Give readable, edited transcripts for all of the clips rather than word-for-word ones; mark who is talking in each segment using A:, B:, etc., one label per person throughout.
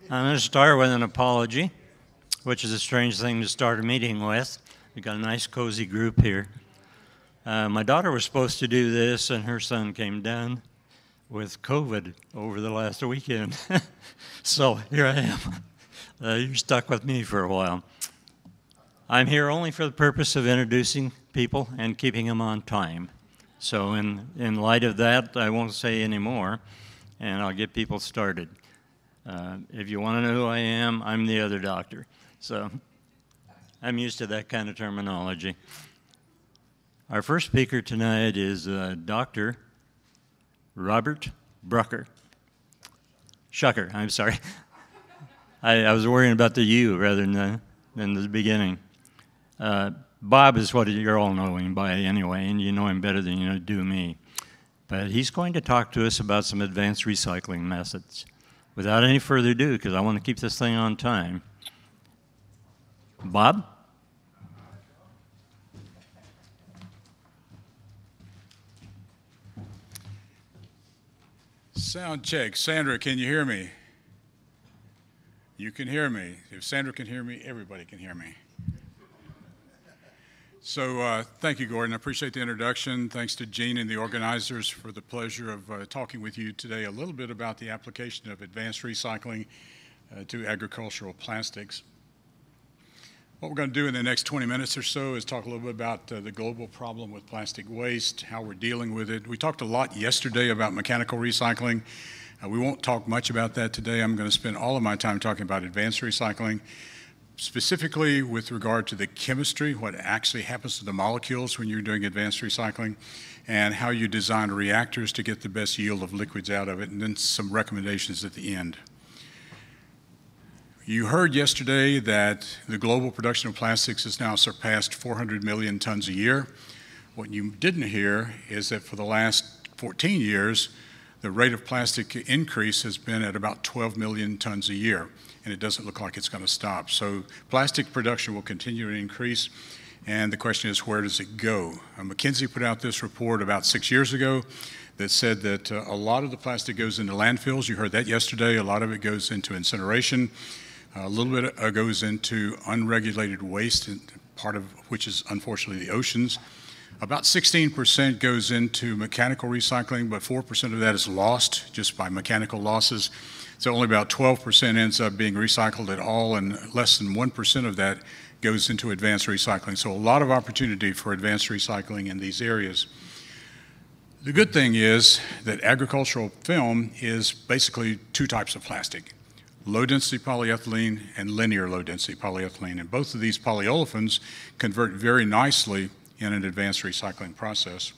A: I'm going to start with an apology, which is a strange thing to start a meeting with. We've got a nice, cozy group here. My daughter was supposed to do this, and her son came down with COVID over the last weekend. So here I am. You're stuck with me for a while. I'm here only for the purpose of introducing people and keeping them on time. So in light of that, I won't say any more, and I'll get people started. If you want to know who I am, I'm the other doctor. So I'm used to that kind of terminology. Our first speaker tonight is Dr. Robert Brucker. Schucker, I'm sorry. I was worrying about the U rather than the beginning. Bob is what you're all knowing by anyway, and you know him better than you do me. But he's going to talk to us about some advanced recycling methods. Without any further ado, because I want to keep this thing on time. Bob?
B: Sound check. Sandra, can you hear me? You can hear me. If Sandra can hear me, everybody can hear me. So thank you, Gordon. I appreciate the introduction. Thanks to Gene and the organizers for the pleasure of talking with you today a little bit about the application of advanced recycling to agricultural plastics. What we're going to do in the next 20 minutes or so is talk a little bit about the global problem with plastic waste, how we're dealing with it. We talked a lot yesterday about mechanical recycling. We won't talk much about that today. I'm going to spend all of my time talking about advanced recycling, specifically with regard to the chemistry, what actually happens to the molecules when you're doing advanced recycling, and how you design reactors to get the best yield of liquids out of it, and then some recommendations at the end. You heard yesterday that the global production of plastics has now surpassed 400 million tons a year. What you didn't hear is that for the last 14 years, the rate of plastic increase has been at about 12 million tons a year, and it doesn't look like it's going to stop. So plastic production will continue to increase, and the question is, where does it go? McKinsey put out this report about 6 years ago that said that a lot of the plastic goes into landfills. You heard that yesterday. A lot of it goes into incineration. A little bit goes into unregulated waste, part of which is unfortunately the oceans. About 16% goes into mechanical recycling, but 4% of that is lost just by mechanical losses. So only about 12% ends up being recycled at all, and less than 1% of that goes into advanced recycling. So a lot of opportunity for advanced recycling in these areas. The good thing is that agricultural film is basically two types of plastic: low-density polyethylene and linear low-density polyethylene. And both of these polyolefins convert very nicely in an advanced recycling process.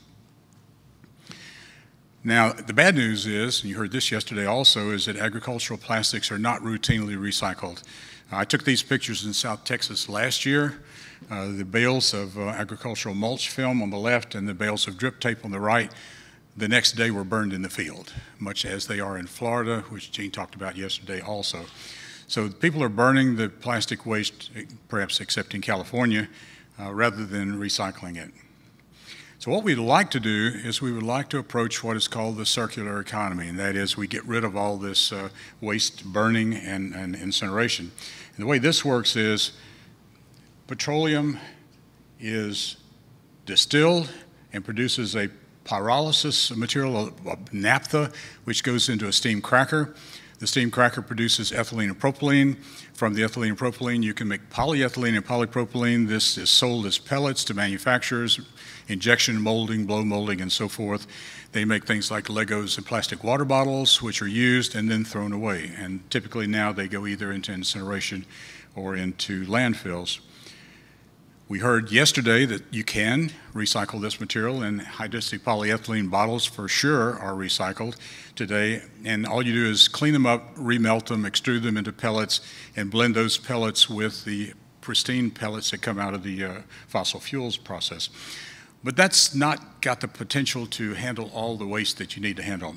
B: Now, the bad news is, and you heard this yesterday also, is that agricultural plastics are not routinely recycled. I took these pictures in South Texas last year. The bales of agricultural mulch film on the left and the bales of drip tape on the right, the next day were burned in the field, much as they are in Florida, which Gene talked about yesterday also. So people are burning the plastic waste, perhaps except in California, rather than recycling it. So what we'd like to do is we would like to approach what is called the circular economy, and that is we get rid of all this waste burning and incineration. And the way this works is petroleum is distilled and produces a pyrolysis material, a naphtha, which goes into a steam cracker. The steam cracker produces ethylene and propylene. From the ethylene and propylene, you can make polyethylene and polypropylene. This is sold as pellets to manufacturers, injection molding, blow molding, and so forth. They make things like Legos and plastic water bottles, which are used and then thrown away. And typically now they go either into incineration or into landfills. We heard yesterday that you can recycle this material, and high-density polyethylene bottles for sure are recycled today. And all you do is clean them up, remelt them, extrude them into pellets, and blend those pellets with the pristine pellets that come out of the fossil fuels process. But that's not got the potential to handle all the waste that you need to handle.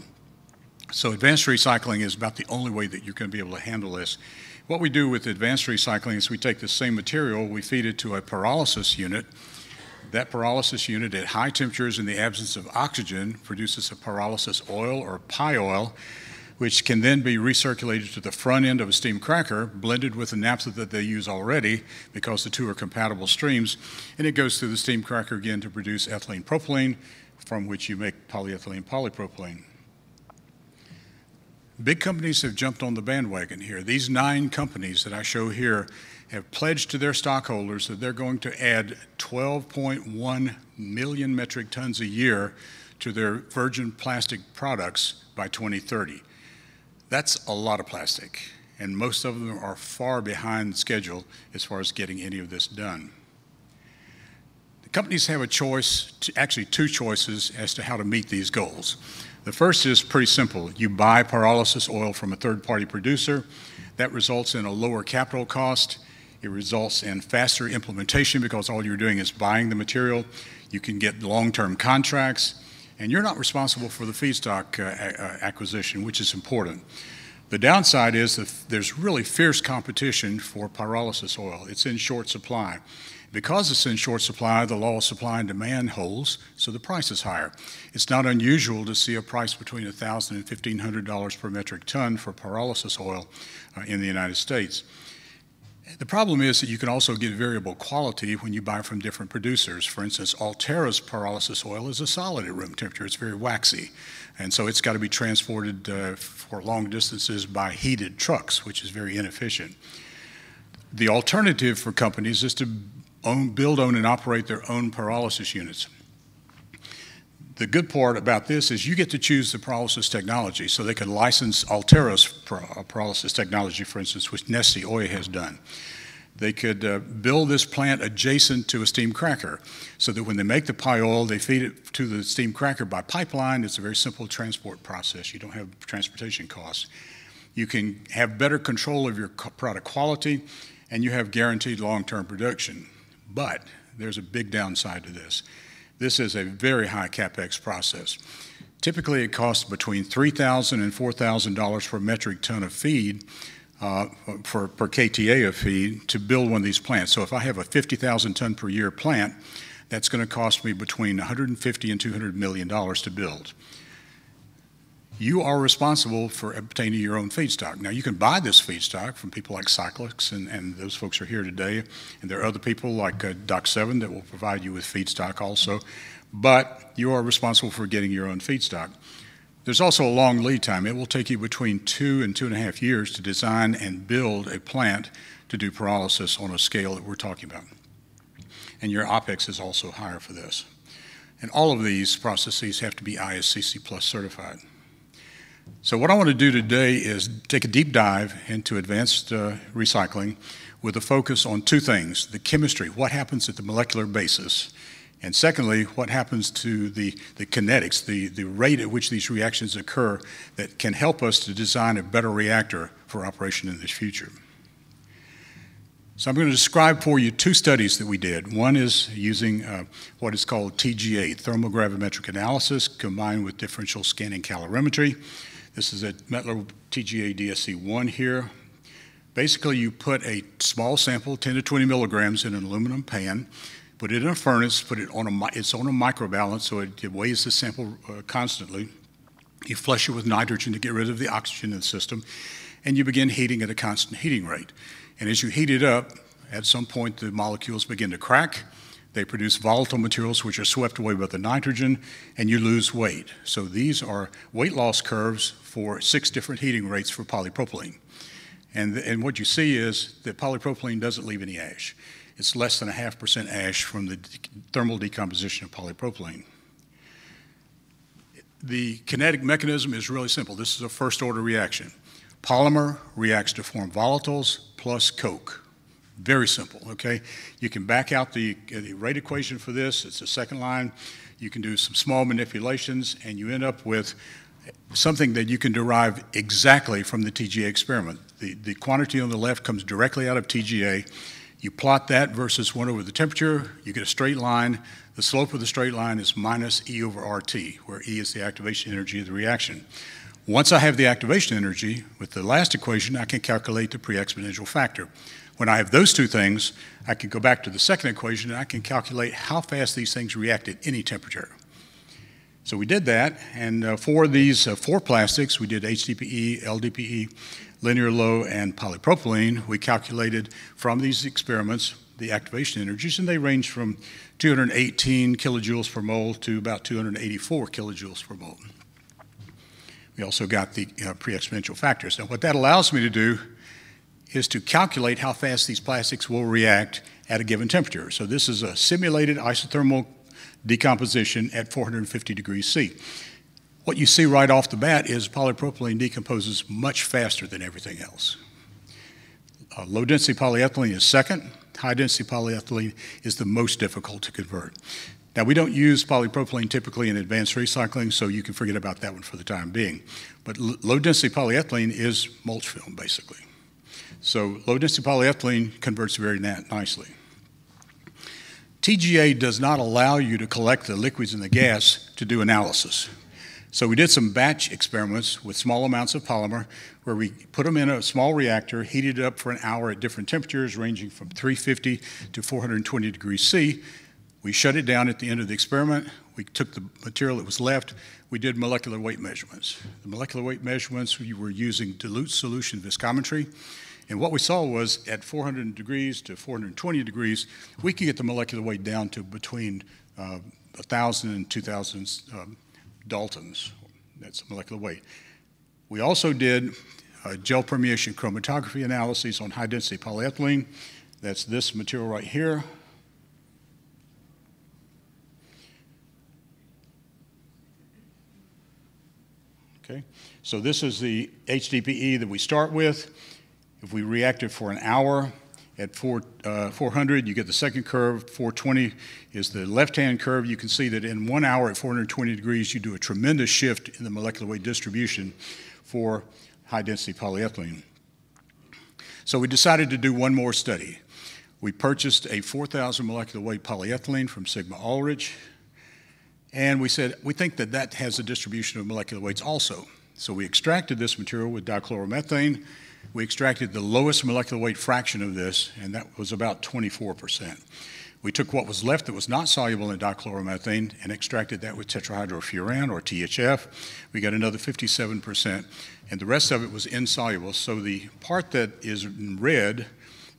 B: So advanced recycling is about the only way that you're going to be able to handle this. What we do with advanced recycling is we take the same material, we feed it to a pyrolysis unit. That pyrolysis unit at high temperatures in the absence of oxygen produces a pyrolysis oil or py oil, which can then be recirculated to the front end of a steam cracker, blended with the naphtha that they use already, because the two are compatible streams, and it goes through the steam cracker again to produce ethylene propylene, from which you make polyethylene polypropylene. Big companies have jumped on the bandwagon here. These 9 companies that I show here have pledged to their stockholders that they're going to add 12.1 million metric tons a year to their virgin plastic products by 2030. That's a lot of plastic, and most of them are far behind schedule as far as getting any of this done. The companies have a choice, actually 2 choices as to how to meet these goals. The first is pretty simple. You buy pyrolysis oil from a third-party producer. That results in a lower capital cost. It results in faster implementation because all you're doing is buying the material. You can get long-term contracts, and you're not responsible for the feedstock acquisition, which is important. The downside is that there's really fierce competition for pyrolysis oil. It's in short supply. Because it's in short supply, the law of supply and demand holds, so the price is higher. It's not unusual to see a price between $1,000 and $1,500 per metric ton for pyrolysis oil in the United States. The problem is that you can also get variable quality when you buy from different producers. For instance, Altera's pyrolysis oil is a solid at room temperature. It's very waxy. And so it's got to be transported for long distances by heated trucks, which is very inefficient. The alternative for companies is to build, own, and operate their own pyrolysis units. The good part about this is you get to choose the pyrolysis technology, so they can license Altera's pyrolysis technology, for instance, which Neste Oil has done. They could build this plant adjacent to a steam cracker, so that when they make the py oil, they feed it to the steam cracker by pipeline. It's a very simple transport process. You don't have transportation costs. You can have better control of your product quality, and you have guaranteed long-term production. But there's a big downside to this. This is a very high CapEx process. Typically, it costs between $3,000 and $4,000 per metric ton of feed, per KTA of feed, to build one of these plants. So if I have a 50,000 ton per year plant, that's going to cost me between $150 and $200 million to build. You are responsible for obtaining your own feedstock. Now, you can buy this feedstock from people like Cyclex, and those folks are here today, and there are other people like Doc 7 that will provide you with feedstock also, but you are responsible for getting your own feedstock. There's also a long lead time. It will take you between 2 and 2.5 years to design and build a plant to do pyrolysis on a scale that we're talking about. And your OPEX is also higher for this. And all of these processes have to be ISCC Plus certified. So what I want to do today is take a deep dive into advanced recycling with a focus on 2 things: the chemistry, what happens at the molecular basis, and secondly, what happens to the kinetics, the rate at which these reactions occur that can help us to design a better reactor for operation in the future. So I'm going to describe for you 2 studies that we did. One is using what is called TGA, thermogravimetric analysis, combined with differential scanning calorimetry. This is a Mettler TGA DSC-1 here. Basically, you put a small sample, 10 to 20 milligrams, in an aluminum pan, put it in a furnace, put it on it's on a microbalance, so it weighs the sample constantly. You flush it with nitrogen to get rid of the oxygen in the system, and you begin heating at a constant heating rate. And as you heat it up, at some point the molecules begin to crack. They produce volatile materials which are swept away by the nitrogen, and you lose weight. So these are weight loss curves for 6 different heating rates for polypropylene. And what you see is that polypropylene doesn't leave any ash. It's less than 0.5% ash from the thermal decomposition of polypropylene. The kinetic mechanism is really simple. This is a first-order reaction. Polymer reacts to form volatiles plus coke. Very simple, okay? You can back out the rate equation for this. It's the second line. You can do some small manipulations, and you end up with something that you can derive exactly from the TGA experiment. The quantity on the left comes directly out of TGA. You plot that versus 1 over the temperature. You get a straight line. The slope of the straight line is minus E over RT, where E is the activation energy of the reaction. Once I have the activation energy, with the last equation, I can calculate the pre-exponential factor. When I have those 2 things, I can go back to the second equation and I can calculate how fast these things react at any temperature. So we did that, and for these four plastics, we did HDPE, LDPE, linear low, and polypropylene. We calculated from these experiments the activation energies, and they range from 218 kilojoules per mole to about 284 kilojoules per mole. We also got the pre-exponential factors. Now, what that allows me to do is to calculate how fast these plastics will react at a given temperature. So this is a simulated isothermal decomposition at 450 degrees C. What you see right off the bat is polypropylene decomposes much faster than everything else. Low-density polyethylene is second. High-density polyethylene is the most difficult to convert. Now, we don't use polypropylene typically in advanced recycling, so you can forget about that one for the time being. But low-density polyethylene is mulch film, basically. So low-density polyethylene converts very nicely. TGA does not allow you to collect the liquids and the gas to do analysis. So we did some batch experiments with small amounts of polymer where we put them in a small reactor, heated it up for an hour at different temperatures ranging from 350 to 420 degrees C. We shut it down at the end of the experiment. We took the material that was left. We did molecular weight measurements. The molecular weight measurements, we were using dilute solution viscometry. And what we saw was at 400 degrees to 420 degrees, we could get the molecular weight down to between 1,000 and 2,000 daltons. That's molecular weight. We also did gel permeation chromatography analyses on high-density polyethylene. That's this material right here. Okay, so this is the HDPE that we start with. If we react it for an hour at 400, you get the second curve. 420 is the left-hand curve. You can see that in 1 hour at 420 degrees, you do a tremendous shift in the molecular weight distribution for high-density polyethylene. So we decided to do one more study. We purchased a 4,000 molecular weight polyethylene from Sigma Aldrich, and we said, we think that that has a distribution of molecular weights also. So we extracted this material with dichloromethane. We extracted the lowest molecular weight fraction of this, and that was about 24%. We took what was left that was not soluble in dichloromethane and extracted that with tetrahydrofuran, or THF. We got another 57%, and the rest of it was insoluble. So the part that is in red,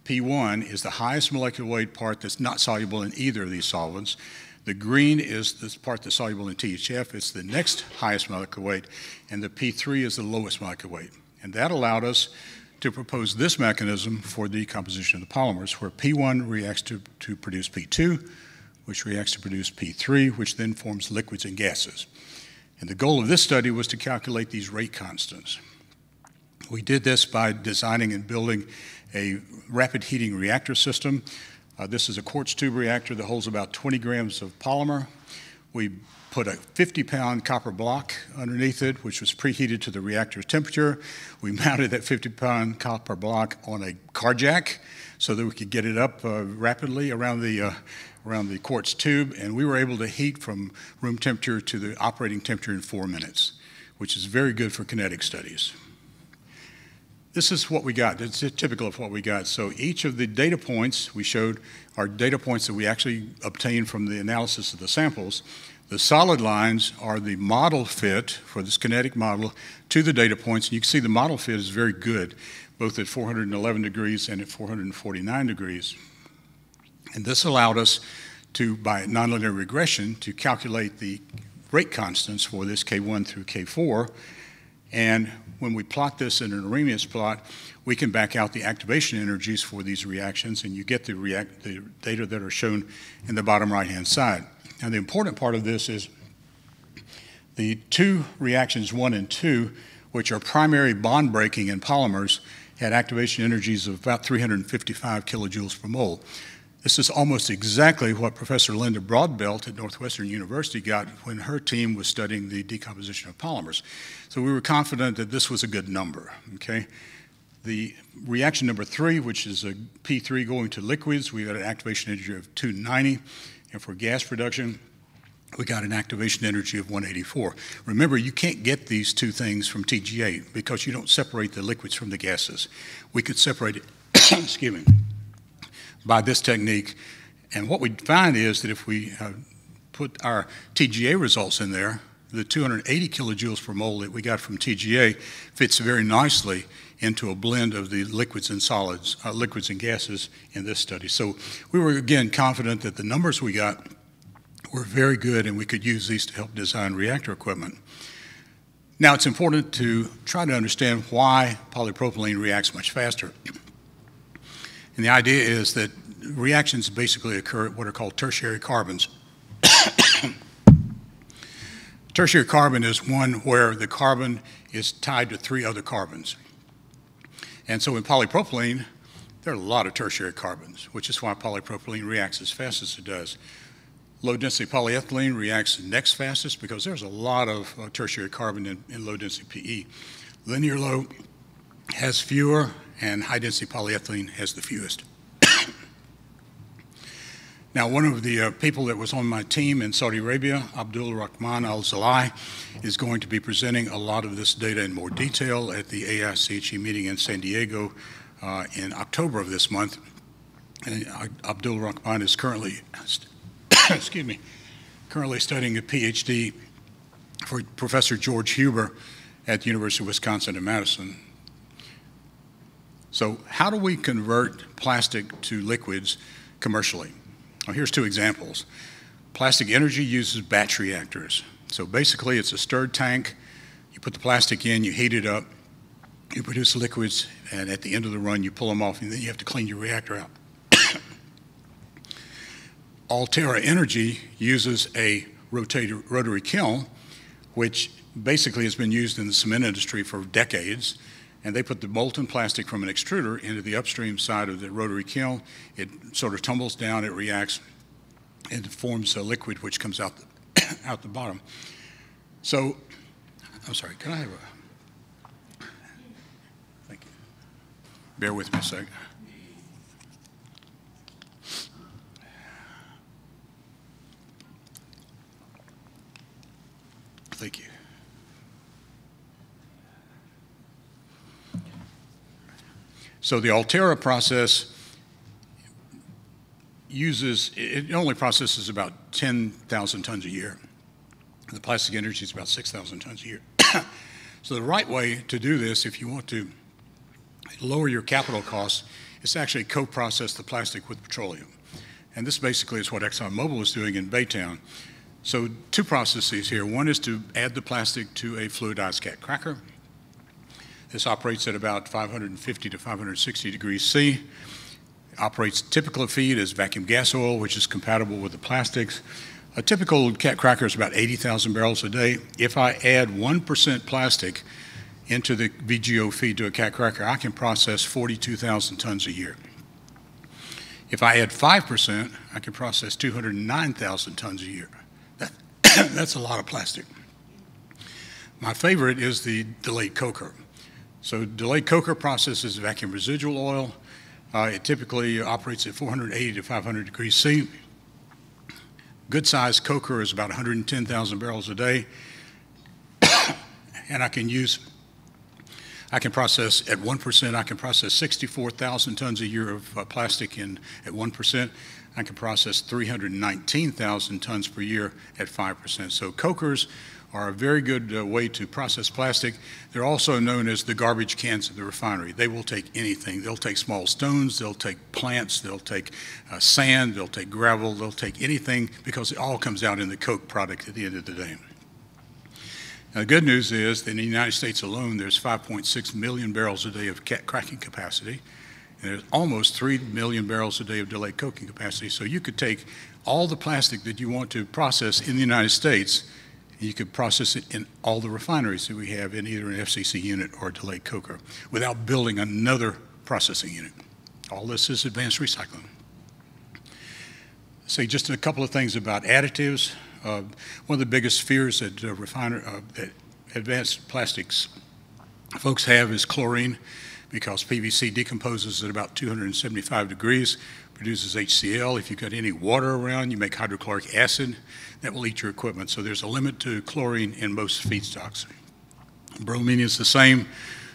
B: P1, is the highest molecular weight part that's not soluble in either of these solvents. The green is this part that's soluble in THF. It's the next highest molecular weight, and the P3 is the lowest molecular weight. And that allowed us to propose this mechanism for decomposition of the polymers, where P1 reacts to produce P2, which reacts to produce P3, which then forms liquids and gases. And the goal of this study was to calculate these rate constants. We did this by designing and building a rapid heating reactor system. This is a quartz tube reactor that holds about 20 grams of polymer. We put a 50-pound copper block underneath it, which was preheated to the reactor's temperature. We mounted that 50-pound copper block on a car jack so that we could get it up rapidly around the quartz tube, and we were able to heat from room temperature to the operating temperature in 4 minutes, which is very good for kinetic studies. This is what we got. It's typical of what we got. So each of the data points we showed are data points that we actually obtained from the analysis of the samples. The solid lines are the model fit for this kinetic model to the data points. And you can see the model fit is very good, both at 411 degrees and at 449 degrees. And this allowed us to, by nonlinear regression, to calculate the rate constants for this K1 through K4. And when we plot this in an Arrhenius plot, we can back out the activation energies for these reactions, and you get the data that are shown in the bottom right-hand side. Now, the important part of this is the two reactions 1 and 2, which are primary bond breaking in polymers, had activation energies of about 355 kilojoules per mole. This is almost exactly what Professor Linda Broadbelt at Northwestern University got when her team was studying the decomposition of polymers. So we were confident that this was a good number, okay? The reaction number 3, which is a P3 going to liquids, we got an activation energy of 290. And for gas production, we got an activation energy of 184. Remember, you can't get these two things from TGA because you don't separate the liquids from the gases. We could separate it, excuse me, by this technique. And what we find is that if we put our TGA results in there, the 280 kilojoules per mole that we got from TGA fits very nicely into a blend of the liquids and solids, liquids and gases in this study. So we were, again, confident that the numbers we got were very good and we could use these to help design reactor equipment. Now, it's important to try to understand why polypropylene reacts much faster. And the idea is that reactions basically occur at what are called tertiary carbons. Tertiary carbon is one where the carbon is tied to 3 other carbons. And so in polypropylene, there are a lot of tertiary carbons, which is why polypropylene reacts as fast as it does. Low-density polyethylene reacts next fastest because there's a lot of tertiary carbon in low-density PE. Linear low has fewer, and high-density polyethylene has the fewest. Now, one of the people that was on my team in Saudi Arabia, Abdul Rahman Al-Zalai, is going to be presenting a lot of this data in more detail at the AICHE meeting in San Diego in October of this month. And Abdul Rahman is currently, excuse me, currently studying a Ph.D. for Professor George Huber at the University of Wisconsin in Madison. So how do we convert plastic to liquids commercially? Well, here's 2 examples. Plastic Energy uses batch reactors. So basically, it's a stirred tank. You put the plastic in, you heat it up, you produce liquids, and at the end of the run, you pull them off, and then you have to clean your reactor out. Altera Energy uses a rotary kiln, which basically has been used in the cement industry for decades. And they put the molten plastic from an extruder into the upstream side of the rotary kiln. It sort of tumbles down, it reacts, and it forms a liquid which comes out the bottom. So, I'm sorry, can I have a, thank you. Bear with me a second. Thank you. So the Altera process it only processes about 10,000 tons a year. The Plastic Energy is about 6,000 tons a year. So the right way to do this, if you want to lower your capital costs, is to actually co-process the plastic with petroleum. And this basically is what ExxonMobil is doing in Baytown. So 2 processes here. One is to add the plastic to a fluidized cat cracker. This operates at about 550 to 560 degrees C. Operates typical feed as vacuum gas oil, which is compatible with the plastics. A typical cat cracker is about 80,000 barrels a day. If I add 1% plastic into the VGO feed to a cat cracker, I can process 42,000 tons a year. If I add 5%, I can process 209,000 tons a year. That's a lot of plastic. My favorite is the delayed coker. So delayed coker processes vacuum residual oil. It typically operates at 480 to 500 degrees C. Good size coker is about 110,000 barrels a day. And I can process at 1%, I can process 64,000 tons a year of plastic at 1%. I can process 319,000 tons per year at 5%. So cokers are a very good way to process plastic. They're also known as the garbage cans of the refinery. They will take anything. They'll take small stones, they'll take plants, they'll take sand, they'll take gravel, they'll take anything because it all comes out in the coke product at the end of the day. Now, the good news is that in the United States alone, there's 5.6 million barrels a day of cracking capacity, and there's almost 3 million barrels a day of delayed coking capacity. So you could take all the plastic that you want to process in the United States, and you could process it in all the refineries that we have in either an FCC unit or a delayed coker without building another processing unit. All this is advanced recycling. Say just a couple of things about additives. One of the biggest fears that that advanced plastics folks have is chlorine, because PVC decomposes at about 275 degrees, produces HCl. If you've got any water around, you make hydrochloric acid. That will eat your equipment. So there's a limit to chlorine in most feedstocks. Bromine is the same.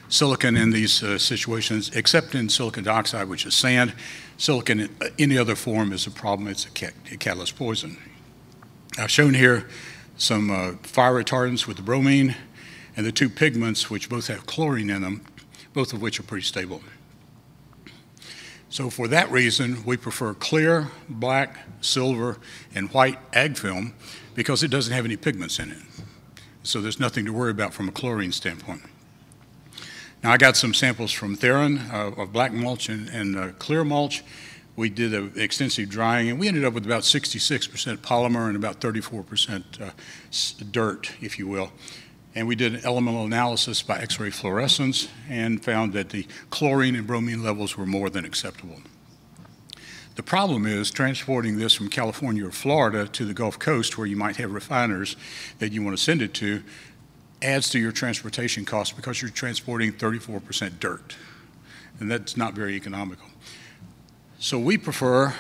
B: Silicon in these situations, except in silicon dioxide, which is sand. Silicon in any other form is a problem. It's a catalyst poison. I've shown here some fire retardants with the bromine, and the two pigments, which both have chlorine in them, both of which are pretty stable. So for that reason, we prefer clear, black, silver, and white ag film because it doesn't have any pigments in it. So there's nothing to worry about from a chlorine standpoint. Now I got some samples from Theron of black mulch and clear mulch. We did an extensive drying, and we ended up with about 66% polymer and about 34% dirt, if you will. And we did an elemental analysis by X-ray fluorescence and found that the chlorine and bromine levels were more than acceptable. The problem is transporting this from California or Florida to the Gulf Coast, where you might have refiners that you want to send it to, adds to your transportation costs because you're transporting 34% dirt. And that's not very economical. So we prefer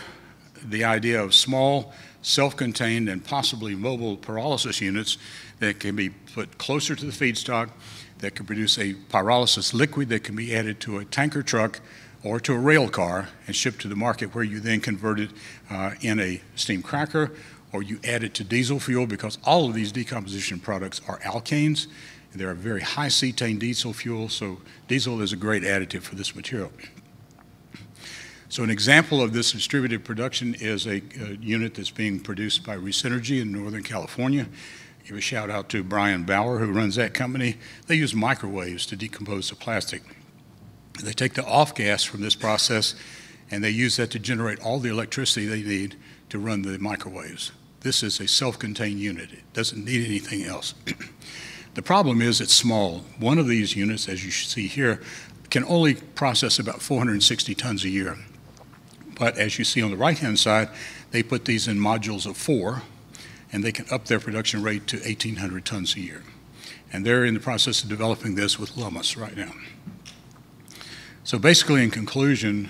B: the idea of small, self-contained, and possibly mobile pyrolysis units that can be put closer to the feedstock, that can produce a pyrolysis liquid that can be added to a tanker truck or to a rail car and shipped to the market, where you then convert it in a steam cracker, or you add it to diesel fuel, because all of these decomposition products are alkanes. They're a very high cetane diesel fuel, so diesel is a great additive for this material. So an example of this distributed production is a unit that's being produced by Resynergy in Northern California. Give a shout out to Brian Bauer, who runs that company. They use microwaves to decompose the plastic. They take the off gas from this process and they use that to generate all the electricity they need to run the microwaves. This is a self-contained unit. It doesn't need anything else. The problem is it's small. One of these units, as you see here, can only process about 460 tons a year. But as you see on the right-hand side, they put these in modules of 4, and they can up their production rate to 1,800 tons a year. And they're in the process of developing this with Lummus right now. So basically, in conclusion,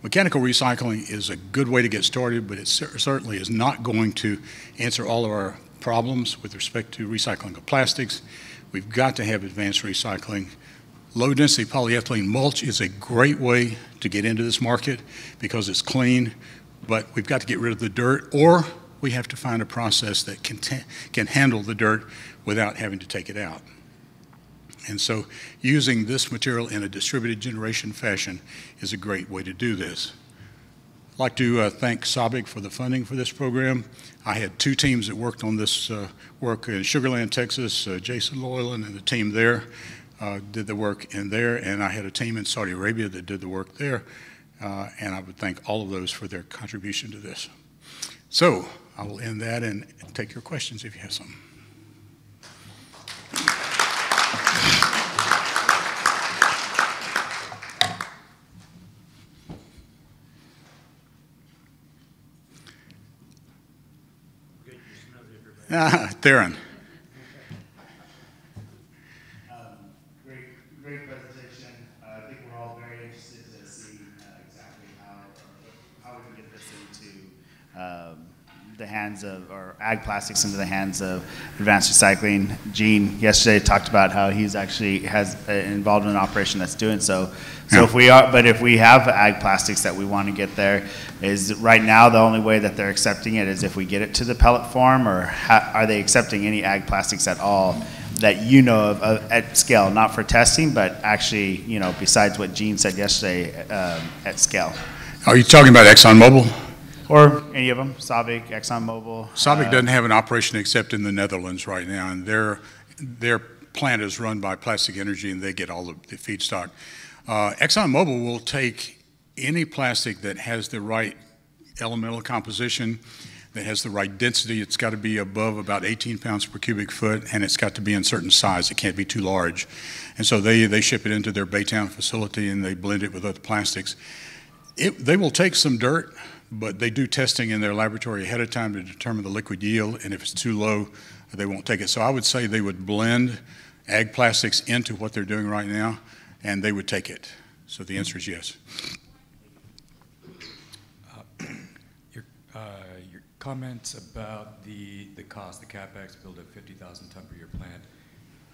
B: mechanical recycling is a good way to get started, but it certainly is not going to answer all of our problems with respect to recycling of plastics. We've got to have advanced recycling. Low-density polyethylene mulch is a great way to get into this market because it's clean, but we've got to get rid of the dirt, or we have to find a process that can handle the dirt without having to take it out. And so using this material in a distributed generation fashion is a great way to do this. I'd like to thank SABIC for the funding for this program. I had 2 teams that worked on this work in Sugar Land, Texas. Jason Loyland and the team there did the work in there, and I had a team in Saudi Arabia that did the work there. And I would thank all of those for their contribution to this. So I will end that and take your questions if you have some. Theron.
C: Great presentation. I think we're all very interested to see exactly how we can get this into the hands of, or ag plastics into the hands of advanced recycling. Gene yesterday talked about how he's actually involved in an operation that's doing so. So yeah. If we have ag plastics that we want to get there, is right now the only way that they're accepting it is if we get it to the pellet form, or are they accepting any ag plastics at all that you know of at scale, not for testing, but actually, you know, besides what Gene said yesterday, at scale?
B: Are you talking about ExxonMobil?
C: Or any of them, SABIC, ExxonMobil.
B: SABIC doesn't have an operation except in the Netherlands right now, and their plant is run by Plastic Energy, and they get all the feedstock. ExxonMobil will take any plastic that has the right elemental composition, that has the right density. It's got to be above about 18 pounds per cubic foot, and it's got to be in certain size. It can't be too large. And so they ship it into their Baytown facility, and they blend it with other plastics. They will take some dirt, but they do testing in their laboratory ahead of time to determine the liquid yield, and if it's too low, they won't take it. So I would say they would blend ag plastics into what they're doing right now, and they would take it. So the answer is yes.
D: Your comments about the cost, the CapEx, build a 50,000 ton per year plant,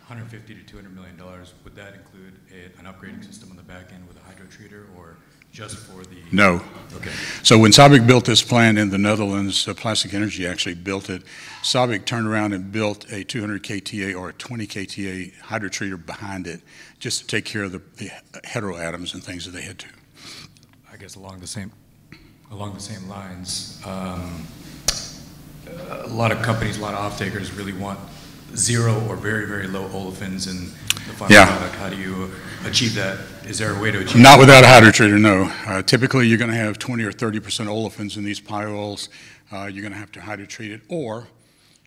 D: $150 to $200 million, would that include an upgrading system on the back end with a hydro treater, or Just for the...
B: No.
D: Okay.
B: So when Sabic built this plant in the Netherlands, Plastic Energy actually built it. Sabic turned around and built a 200 kTA or a 20 kTA hydrotreater behind it just to take care of the heteroatoms and things that they had to.
D: I guess along the same lines, a lot of companies, a lot of off-takers really want zero or very, very low olefins in the final product. How do you achieve that? Is there a way to achieve
B: Not
D: that?
B: without a hydrotreater, no. Typically, you're going to have 20 or 30% olefins in these pyols. You're going to have to hydrotreat it, or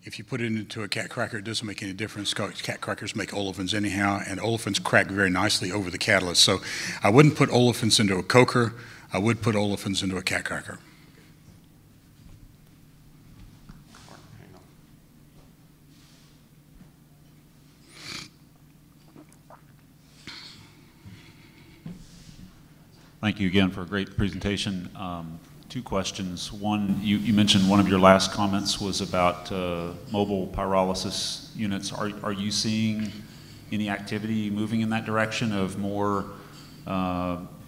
B: if you put it into a cat cracker, it doesn't make any difference. Cat crackers make olefins anyhow, and olefins crack very nicely over the catalyst. So I wouldn't put olefins into a coker. I would put olefins into a cat cracker.
E: Thank you again for a great presentation. Two questions. One, you mentioned one of your last comments was about mobile pyrolysis units. Are you seeing any activity moving in that direction of more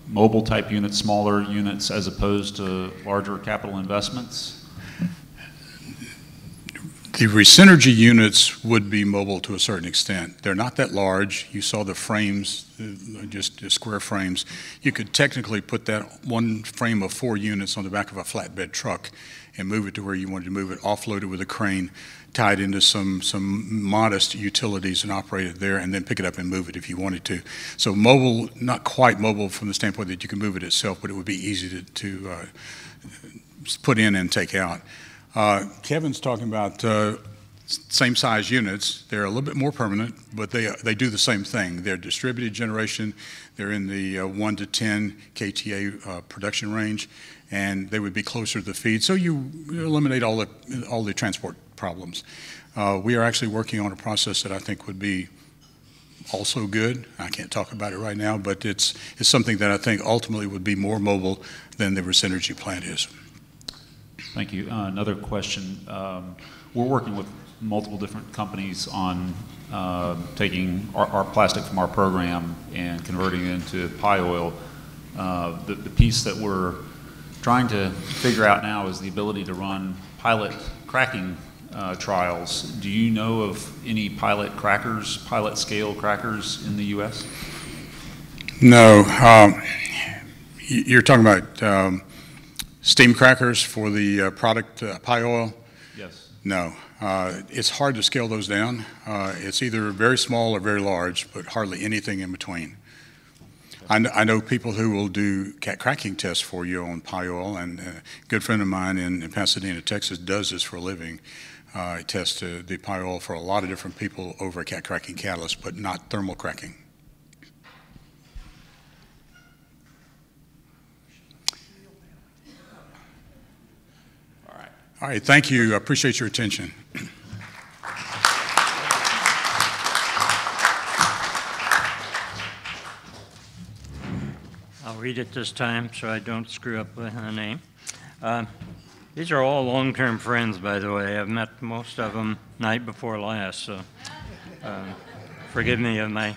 E: mobile type units, smaller units, as opposed to larger capital investments?
B: The Resynergy units would be mobile to a certain extent. They're not that large. You saw the frames, just square frames. You could technically put that one frame of 4 units on the back of a flatbed truck and move it to where you wanted to move it, offload it with a crane, tie it into some modest utilities and operate it there, and then pick it up and move it if you wanted to. So mobile, not quite mobile from the standpoint that you can move it itself, but it would be easy to put in and take out. Kevin's talking about same size units. They're a little bit more permanent, but they do the same thing. They're distributed generation. They're in the 1 to 10 kTA production range, and they would be closer to the feed. So you eliminate all the transport problems. We are actually working on a process that I think would be also good. I can't talk about it right now, but it's something that I think ultimately would be more mobile than the Resynergy plant is.
E: Thank you. Another question. We're working with multiple different companies on taking our plastic from our program and converting it into pie oil. The piece that we're trying to figure out now is the ability to run pilot cracking trials. Do you know of any pilot scale crackers in the U.S.?
B: No. You're talking about steam crackers for the product pie oil?
E: Yes.
B: No. It's hard to scale those down. It's either very small or very large, but hardly anything in between. I know people who will do cat cracking tests for you on pie oil, and a good friend of mine in Pasadena, Texas, does this for a living. He tests the pie oil for a lot of different people over a cat cracking catalyst, but not thermal cracking. All right, thank you. I appreciate your attention.
A: I'll read it this time so I don't screw up the name. These are all long-term friends, by the way. I've met most of them night before last, so forgive me of my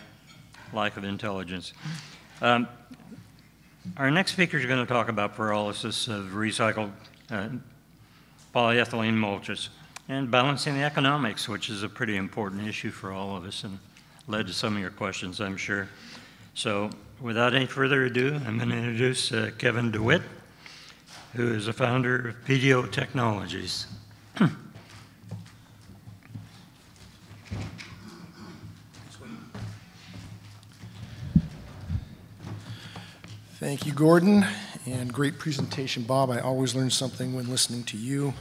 A: lack of intelligence. Our next speaker is going to talk about pyrolysis of recycled polyethylene mulches and balancing the economics, which is a pretty important issue for all of us and led to some of your questions, I'm sure. So without any further ado, I'm going to introduce Kevin DeWhitt, who is the founder of PDO Technologies.
F: Thank you, Gordon, and great presentation, Bob. I always learn something when listening to you.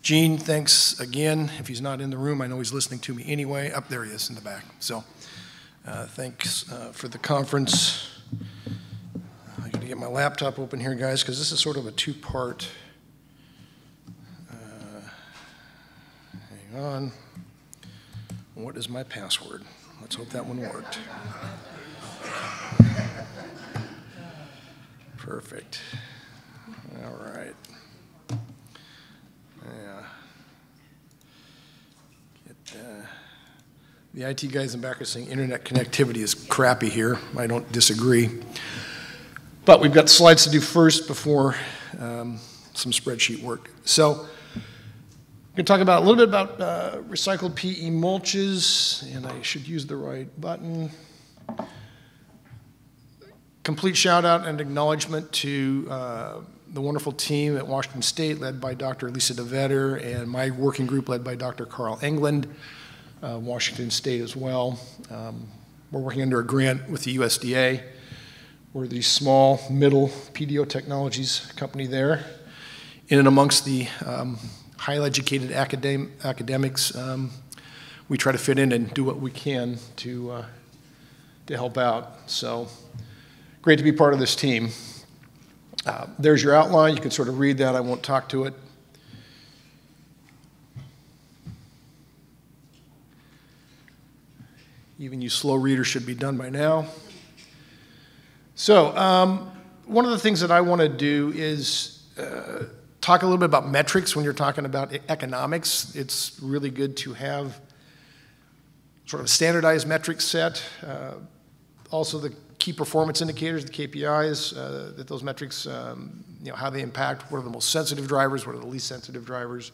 F: Gene, thanks again. If he's not in the room, I know he's listening to me anyway. Up there he is in the back. So thanks for the conference. I got to get my laptop open here, guys, because this is sort of a two-part. Hang on. What is my password? Let's hope that one worked. Perfect. All right. Yeah. The IT guys in the back are saying internet connectivity is crappy here. I don't disagree. But we've got slides to do first before some spreadsheet work. So I'm going to talk about a little bit about recycled PE mulches, and I should use the right button. Complete shout out and acknowledgement to the wonderful team at Washington State led by Dr. Lisa DeWhitt and my working group led by Dr. Carl England, Washington State as well. We're working under a grant with the USDA. We're the small, middle PDO technologies company there. In and amongst the highly educated academics, we try to fit in and do what we can to help out. So great to be part of this team. There's your outline. You can sort of read that. I won't talk to it. Even you slow readers should be done by now. So one of the things that I want to do is talk a little bit about metrics when you're talking about economics. It's really good to have sort of a standardized metric set. Also the key performance indicators, the KPIs, that those metrics, how they impact, what are the most sensitive drivers, what are the least sensitive drivers.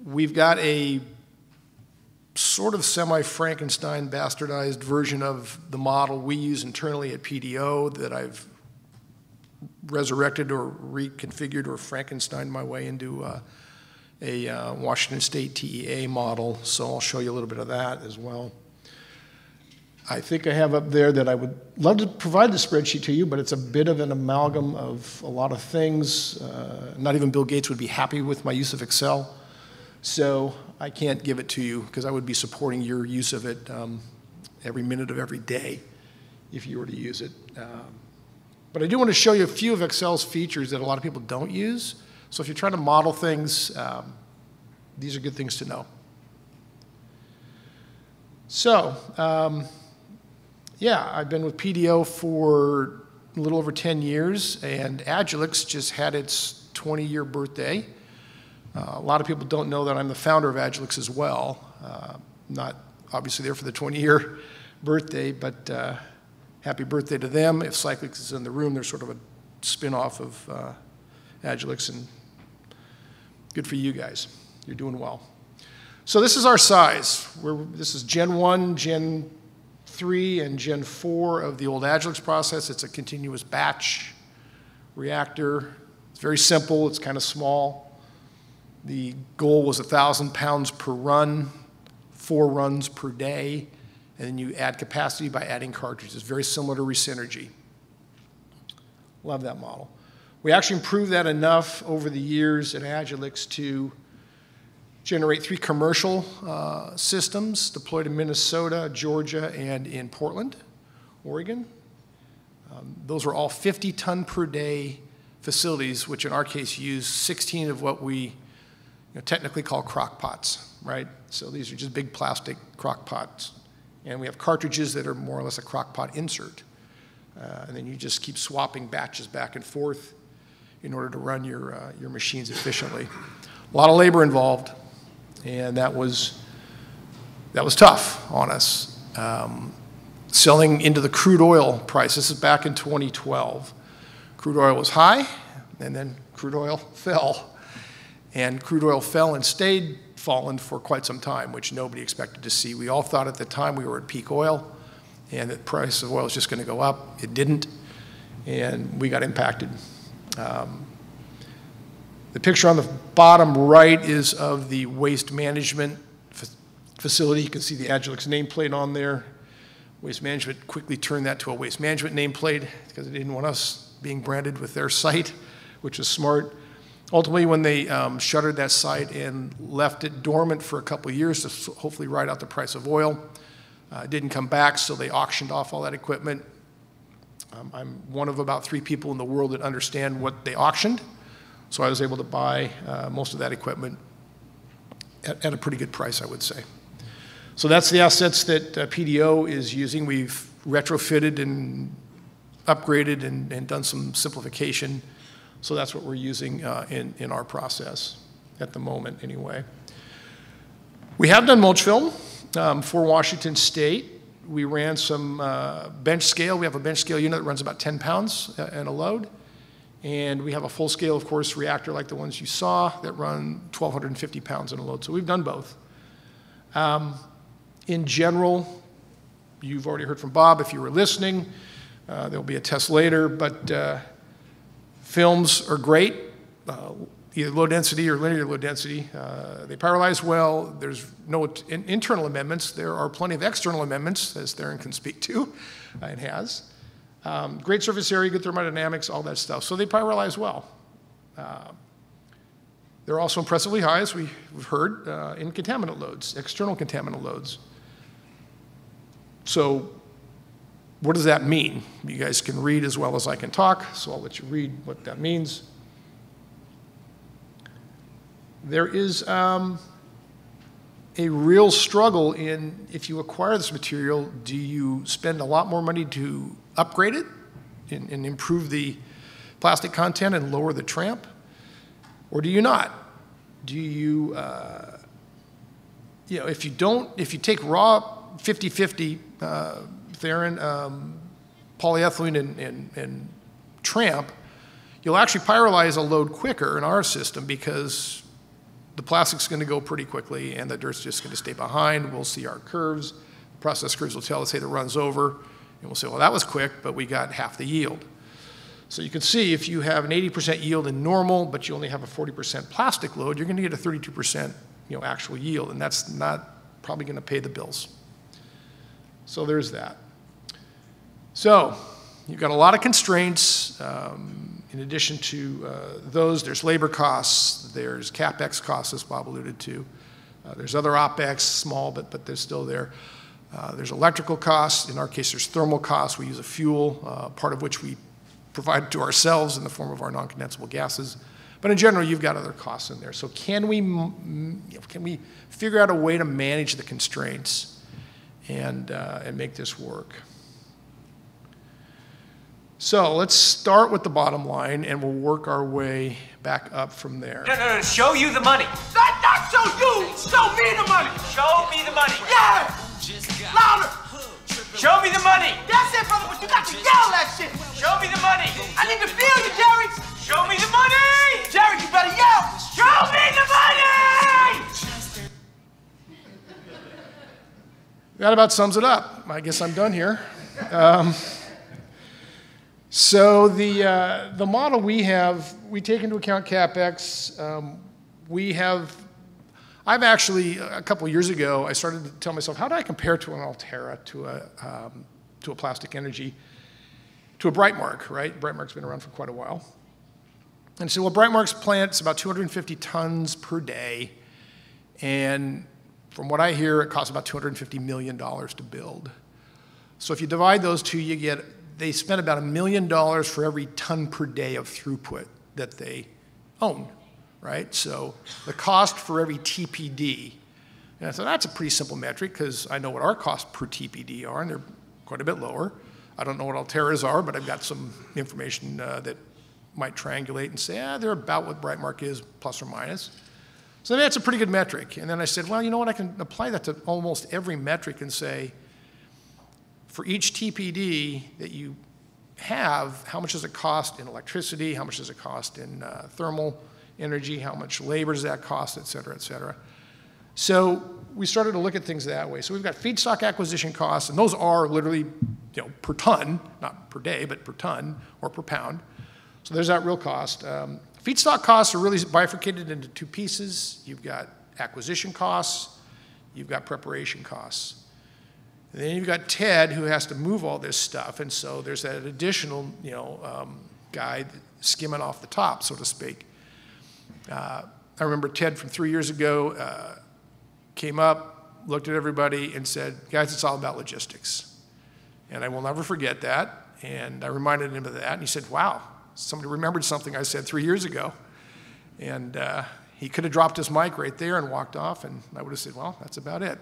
F: We've got a sort of semi-Frankenstein bastardized version of the model we use internally at PDO that I've resurrected or reconfigured or Frankenstein my way into a Washington State TEA model, so I'll show you a little bit of that as well. I think I have up there that I would love to provide the spreadsheet to you, but it's a bit of an amalgam of a lot of things. Not even Bill Gates would be happy with my use of Excel, so I can't give it to you because I would be supporting your use of it every minute of every day if you were to use it. But I do want to show you a few of Excel's features that a lot of people don't use. So if you're trying to model things, these are good things to know. So, yeah, I've been with PDO for a little over 10 years, and Agilix just had its 20-year birthday. A lot of people don't know that I'm the founder of Agilix as well. Not obviously there for the 20-year birthday, but happy birthday to them. If Cyclix is in the room, they're sort of a spin-off of Agilix, and good for you guys. You're doing well. So this is our size. This is Gen 1, Gen 3, and Gen 4 of the old Agilix process. It's a continuous batch reactor. It's very simple. It's kind of small. The goal was 1,000 pounds per run, 4 runs per day, and then you add capacity by adding cartridges. Very similar to Resynergy. Love that model. We actually improved that enough over the years at Agilix to generate 3 commercial systems deployed in Minnesota, Georgia, and in Portland, Oregon. Those were all 50-ton per day facilities, which in our case use 16 of what we technically call crock pots, right? So these are just big plastic crock pots. And we have cartridges that are more or less a crock pot insert. And then you just keep swapping batches back and forth in order to run your machines efficiently. A lot of labor involved, and that was tough on us. Selling into the crude oil price, this is back in 2012. Crude oil was high, and then crude oil fell. And crude oil fell and stayed fallen for quite some time, which nobody expected to see. We all thought at the time we were at peak oil, and the price of oil was just going to go up. It didn't, and we got impacted. The picture on the bottom right is of the waste management facility. You can see the Agilix nameplate on there. Waste Management quickly turned that to a Waste Management nameplate because they didn't want us being branded with their site, which was smart. Ultimately, when they shuttered that site and left it dormant for a couple of years to hopefully ride out the price of oil, it didn't come back, so they auctioned off all that equipment. I'm one of about 3 people in the world that understand what they auctioned, so I was able to buy most of that equipment at a pretty good price, I would say. So that's the assets that PDO is using. We've retrofitted and upgraded and done some simplification. So that's what we're using in our process at the moment anyway. We have done mulch film for Washington State. we ran some bench scale. We have a bench scale unit that runs about 10 pounds in a load. And we have a full scale, of course, reactor like the ones you saw that run 1,250 pounds in a load. So we've done both. In general, you've already heard from Bob if you were listening. There'll be a test later, but films are great, either low density or linear low density. They pyrolyze well. There's no internal amendments. There are plenty of external amendments, as Theron can speak to, and has. Great surface area, good thermodynamics, all that stuff. So they pyrolyze well. They're also impressively high, as we've heard, in contaminant loads, external contaminant loads. So what does that mean? You guys can read as well as I can talk, so I'll let you read what that means. There is a real struggle in, if you acquire this material, do you spend a lot more money to upgrade it and improve the plastic content and lower the tramp? Or do you not? Do you, if you take raw 50-50 Theron, polyethylene and tramp, you'll actually pyrolyze a load quicker in our system because the plastic's going to go pretty quickly and the dirt's just going to stay behind. We'll see our curves. Process curves will tell us, hey, the run's over. And we'll say, well, that was quick, but we got half the yield. So you can see if you have an 80% yield in normal, but you only have a 40% plastic load, you're going to get a 32% actual yield, and that's not probably going to pay the bills. So there's that. So you've got a lot of constraints. In addition to those, there's labor costs, there's CapEx costs, as Bob alluded to. There's other OpEx, small, but they're still there. There's electrical costs. In our case, there's thermal costs. We use a fuel, part of which we provide to ourselves in the form of our non-condensable gases. But in general, you've got other costs in there. So can we figure out a way to manage the constraints and make this work? So let's start with the bottom line, and we'll work our way back up from there.
G: No, show you the money. Not show you, show me the money. Show me the money. Yeah, louder. Show me the money. That's it, brother, but you got to yell that shit. Show me the money. I need to feel you, Jerry. Show me the money. Jerry, you better yell. Show me the money.
F: That about sums it up. I guess I'm done here. So the model we have, we take into account CapEx. I've actually, a couple of years ago, I started to tell myself, how do I compare to an Altera, to a Plastic Energy, to a Brightmark, right? Brightmark's been around for quite a while. And I said, well, Brightmark's plant's about 250 tons per day. And from what I hear, it costs about $250 million to build. So if you divide those two, they spend about $1 million for every ton per day of throughput that they own, right? So the cost for every TPD, and I thought that's a pretty simple metric because I know what our costs per TPD are, and they're quite a bit lower. I don't know what Altera's are, but I've got some information that might triangulate and say, they're about what Brightmark is, plus or minus. So that's a pretty good metric. And then I said, well, you know what? I can apply that to almost every metric and say, for each TPD that you have, how much does it cost in electricity? How much does it cost in thermal energy? How much labor does that cost, et cetera, et cetera? So we started to look at things that way. So we've got feedstock acquisition costs, and those are literally per ton, not per day, but per ton or per pound. So there's that real cost. Feedstock costs are really bifurcated into two pieces. You've got acquisition costs, you've got preparation costs. And then you've got Ted, who has to move all this stuff, and so there's that additional, guy skimming off the top, so to speak. I remember Ted from 3 years ago came up, looked at everybody, and said, "Guys, it's all about logistics." And I will never forget that. And I reminded him of that, and he said, "Wow, somebody remembered something I said 3 years ago." And he could have dropped his mic right there and walked off, and I would have said, "Well, that's about it."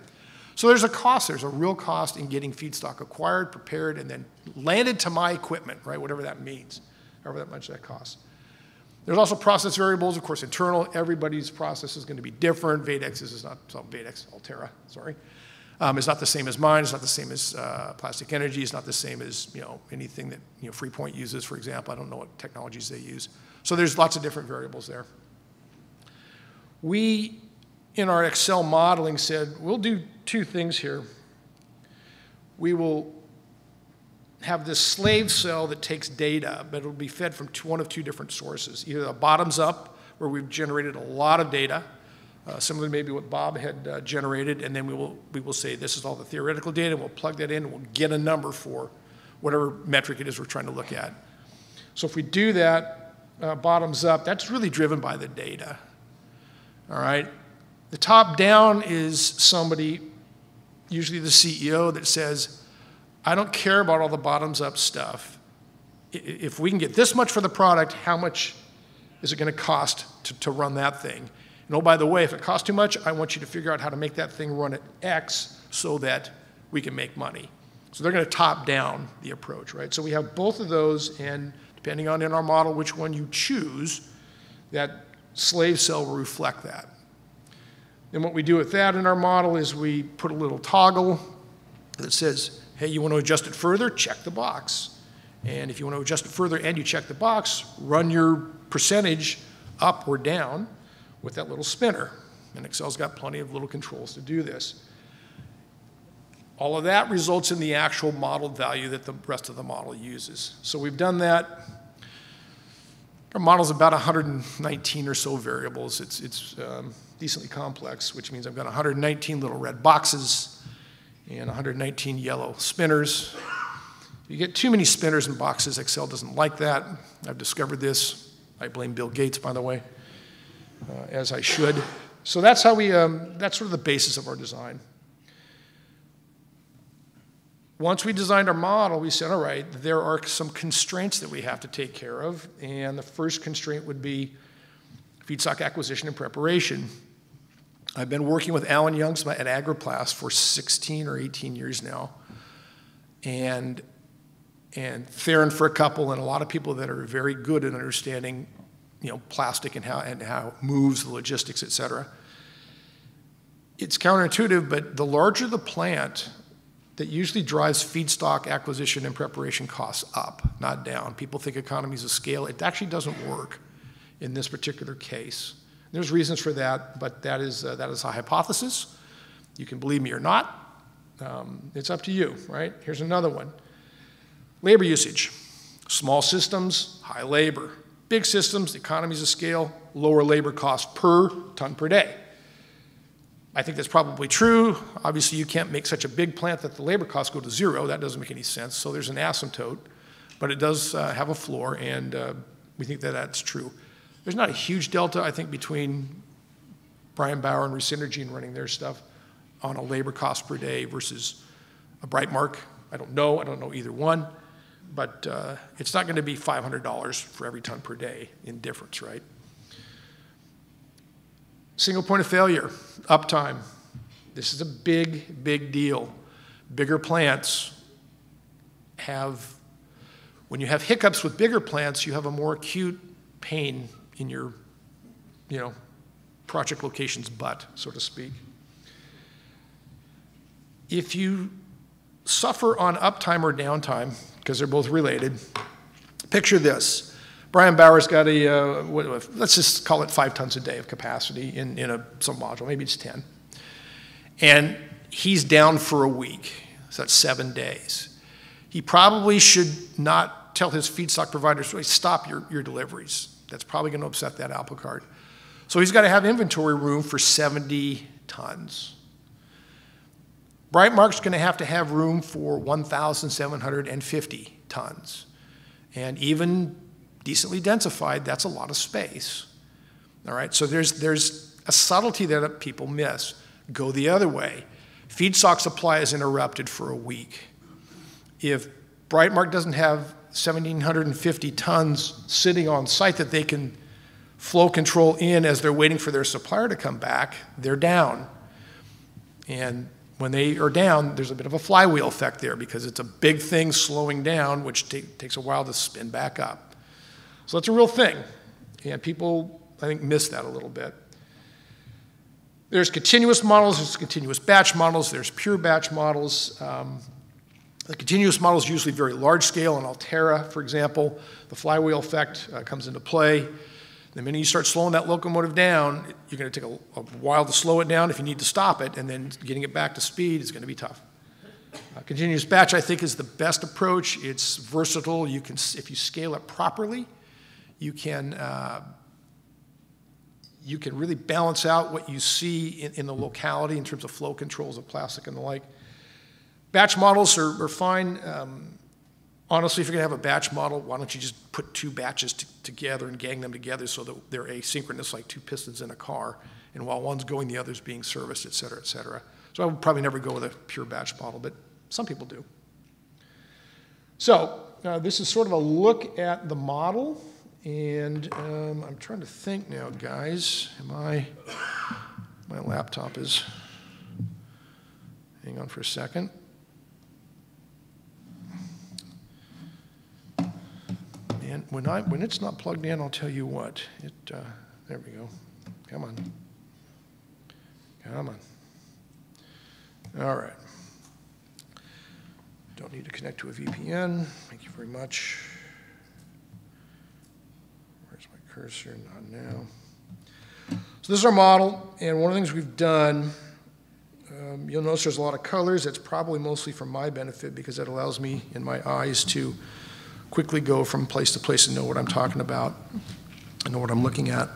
F: So there's a cost, there's a real cost in getting feedstock acquired, prepared, and then landed to my equipment, right, whatever that means, however much that costs. There's also process variables, of course, internal. Everybody's process is going to be different. Vadex is not, so Vadex, Altera, sorry. It's not the same as mine. It's not the same as Plastic Energy. It's not the same as anything that Freepoint uses, for example. I don't know what technologies they use. So there's lots of different variables there. We, in our Excel modeling, said we'll do two things here. We will have this slave cell that takes data, but it'll be fed from one of two different sources. Either a bottoms up, where we've generated a lot of data, similar to maybe what Bob had generated, and then we will say this is all the theoretical data, we'll plug that in, and we'll get a number for whatever metric it is we're trying to look at. So if we do that bottoms up, that's really driven by the data, all right? The top down is somebody, usually the CEO, that says, I don't care about all the bottoms up stuff. If we can get this much for the product, how much is it going to cost to run that thing? And oh, by the way, if it costs too much, I want you to figure out how to make that thing run at X so that we can make money. So they're going to top down the approach, right? So we have both of those, and depending on in our model which one you choose, that slave cell will reflect that. And what we do with that in our model is we put a little toggle that says, hey, you want to adjust it further? Check the box. And if you want to adjust it further and you check the box, run your percentage up or down with that little spinner. And Excel's got plenty of little controls to do this. All of that results in the actual modeled value that the rest of the model uses. So we've done that. Our model's about 119 or so variables. It's decently complex, which means I've got 119 little red boxes and 119 yellow spinners. If you get too many spinners and boxes, Excel doesn't like that. I've discovered this. I blame Bill Gates, by the way, as I should. So that's how we, that's sort of the basis of our design. Once we designed our model, we said, all right, there are some constraints that we have to take care of, and the first constraint would be feedstock acquisition and preparation. I've been working with Alan Youngs at Agriplast for 16 or 18 years now, and Theron for a couple, and a lot of people that are very good at understanding, plastic and how it moves, the logistics, et cetera. It's counterintuitive, but the larger the plant, that usually drives feedstock acquisition and preparation costs up, not down. People think economies of scale. It actually doesn't work in this particular case. There's reasons for that, but that is a hypothesis. You can believe me or not. It's up to you, right? Here's another one. Labor usage. Small systems, high labor. Big systems, economies of scale, lower labor cost per ton per day. I think that's probably true. Obviously, you can't make such a big plant that the labor costs go to zero. That doesn't make any sense. So there's an asymptote, but it does have a floor, and we think that that's true. There's not a huge delta, I think, between Brian Bauer and Resynergy and running their stuff on a labor cost per day versus a Brightmark. I don't know either one, but it's not going to be $500 for every ton per day in difference, right? Single point of failure, uptime. This is a big, big deal. Bigger plants have, when you have hiccups with bigger plants, you have a more acute pain in your, project location's butt, so to speak. If you suffer on uptime or downtime, because they're both related, picture this. Brian Bauer's got let's just call it 5 tons a day of capacity in some module, maybe it's 10. And he's down for a week, so that's 7 days. He probably should not tell his feedstock providers, stop your deliveries. That's probably going to upset that apple cart. So he's got to have inventory room for 70 tons. Brightmark's going to have room for 1,750 tons. And even decently densified, that's a lot of space. All right, so there's a subtlety that people miss. Go the other way. Feedstock supply is interrupted for a week. If Brightmark doesn't have 1,750 tons sitting on site that they can flow control in as they're waiting for their supplier to come back, they're down. And when they are down, there's a bit of a flywheel effect there because it's a big thing slowing down, which takes a while to spin back up. So that's a real thing, and people, I think, miss that a little bit. There's continuous models, there's continuous batch models, there's pure batch models. The continuous model is usually very large scale. In Altera, for example, the flywheel effect comes into play. The minute you start slowing that locomotive down, you're going to take a while to slow it down if you need to stop it, and then getting it back to speed is going to be tough. Continuous batch, I think, is the best approach. It's versatile. You can, if you scale it properly, you can really balance out what you see in the locality in terms of flow controls of plastic and the like. Batch models are fine. Honestly, if you're going to have a batch model, why don't you just put two batches together and gang them together so that they're asynchronous, like two pistons in a car, and while one's going, the other's being serviced, et cetera, et cetera. So I would probably never go with a pure batch model, but some people do. So this is sort of a look at the model, and I'm trying to think now, guys. My laptop is, hang on for a second. And when it's not plugged in, I'll tell you what. There we go. Come on. Come on. All right. Don't need to connect to a VPN. Thank you very much. Where's my cursor? Not now. So this is our model, and one of the things we've done, you'll notice there's a lot of colors. That's probably mostly for my benefit because that allows me, in my eyes, to quickly go from place to place and know what I'm talking about and know what I'm looking at.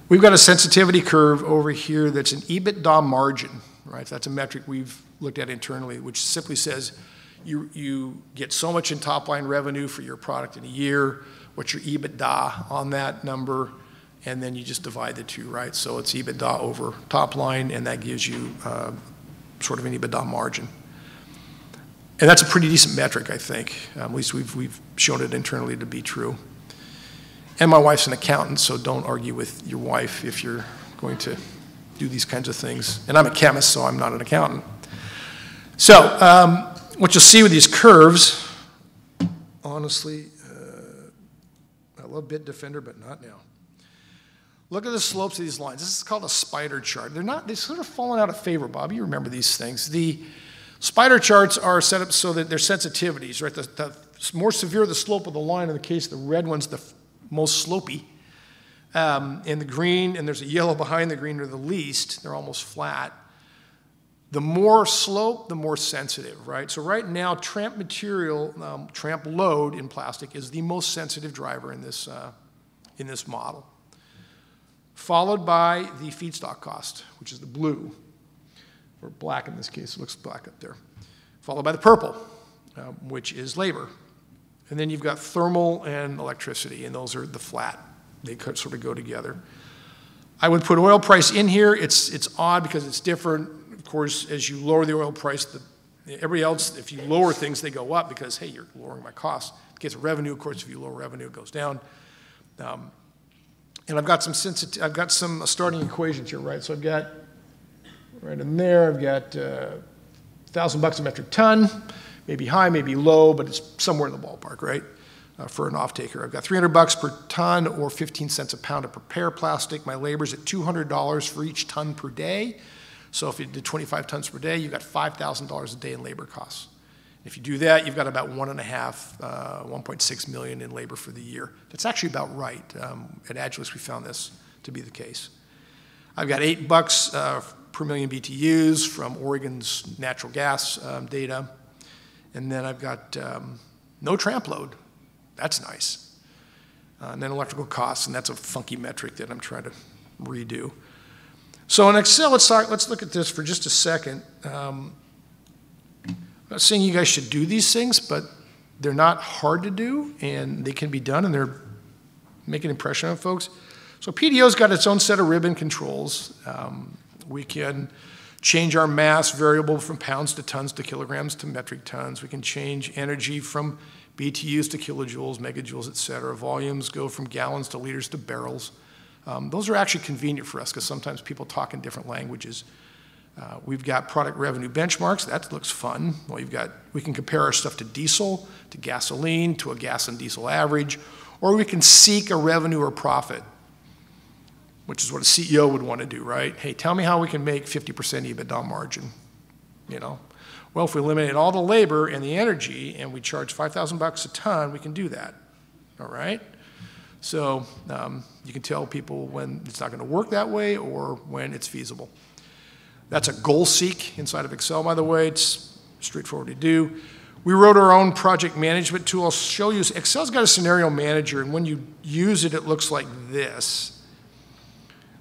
F: We've got a sensitivity curve over here that's an EBITDA margin, right? That's a metric we've looked at internally, which simply says you get so much in top line revenue for your product in a year, what's your EBITDA on that number, and then you just divide the two, right? So it's EBITDA over top line, and that gives you sort of an EBITDA margin. And that's a pretty decent metric, I think. At least we've shown it internally to be true. And my wife's an accountant, so don't argue with your wife if you're going to do these kinds of things. And I'm a chemist, so I'm not an accountant. So what you'll see with these curves, honestly, I love Bitdefender, but not now. Look at the slopes of these lines. This is called a spider chart. They're sort of falling out of favor, Bob. You remember these things. The spider charts are set up so that they're sensitivities, right? The more severe the slope of the line, in the case of the red one's the most slopey. And the green, and there's a yellow behind the green, are the least. They're almost flat. The more slope, the more sensitive, right? So right now, tramp material, tramp load in plastic is the most sensitive driver in this model. Followed by the feedstock cost, which is the blue. Or black in this case, it looks black up there. Followed by the purple, which is labor. And then you've got thermal and electricity, and those are the flat. They sort of go together. I would put oil price in here. It's odd because it's different. Of course, as you lower the oil price, everybody else, if you lower things, they go up because, hey, you're lowering my costs. In the case of revenue, of course, if you lower revenue, it goes down. And I've got some starting equations here, right? So I've got right in there, I've got $1,000 a metric ton, maybe high, maybe low, but it's somewhere in the ballpark, right? For an off-taker. I've got $300 per ton or 15 cents a pound to prepare plastic. My labor's at $200 for each ton per day. So if you did 25 tons per day, you've got $5,000 a day in labor costs. If you do that, you've got about 1.6 million in labor for the year. That's actually about right. At Agilus, we found this to be the case. I've got $8 per million BTUs from Oregon's natural gas data. And then I've got no tramp load. That's nice. And then electrical costs, and that's a funky metric that I'm trying to redo. So in Excel, let's look at this for just a second. I'm not saying you guys should do these things, but they're not hard to do, and they can be done, and they're making an impression on folks. So PDO's got its own set of ribbon controls. We can change our mass variable from pounds to tons to kilograms to metric tons. We can change energy from BTUs to kilojoules, megajoules, et cetera. Volumes go from gallons to liters to barrels. Those are actually convenient for us because sometimes people talk in different languages. We've got product revenue benchmarks. That looks fun. Well, we can compare our stuff to diesel, to gasoline, to a gas and diesel average, or we can seek a revenue or profit. which is what a CEO would want to do, right? Hey, tell me how we can make 50% EBITDA margin, you know? Well, if we eliminate all the labor and the energy and we charge $5,000 a ton, we can do that, all right? So you can tell people when it's not going to work that way or when it's feasible. That's a goal seek inside of Excel, by the way. It's straightforward to do. We wrote our own project management tool. I'll show you. Excel's got a scenario manager, and when you use it, it looks like this.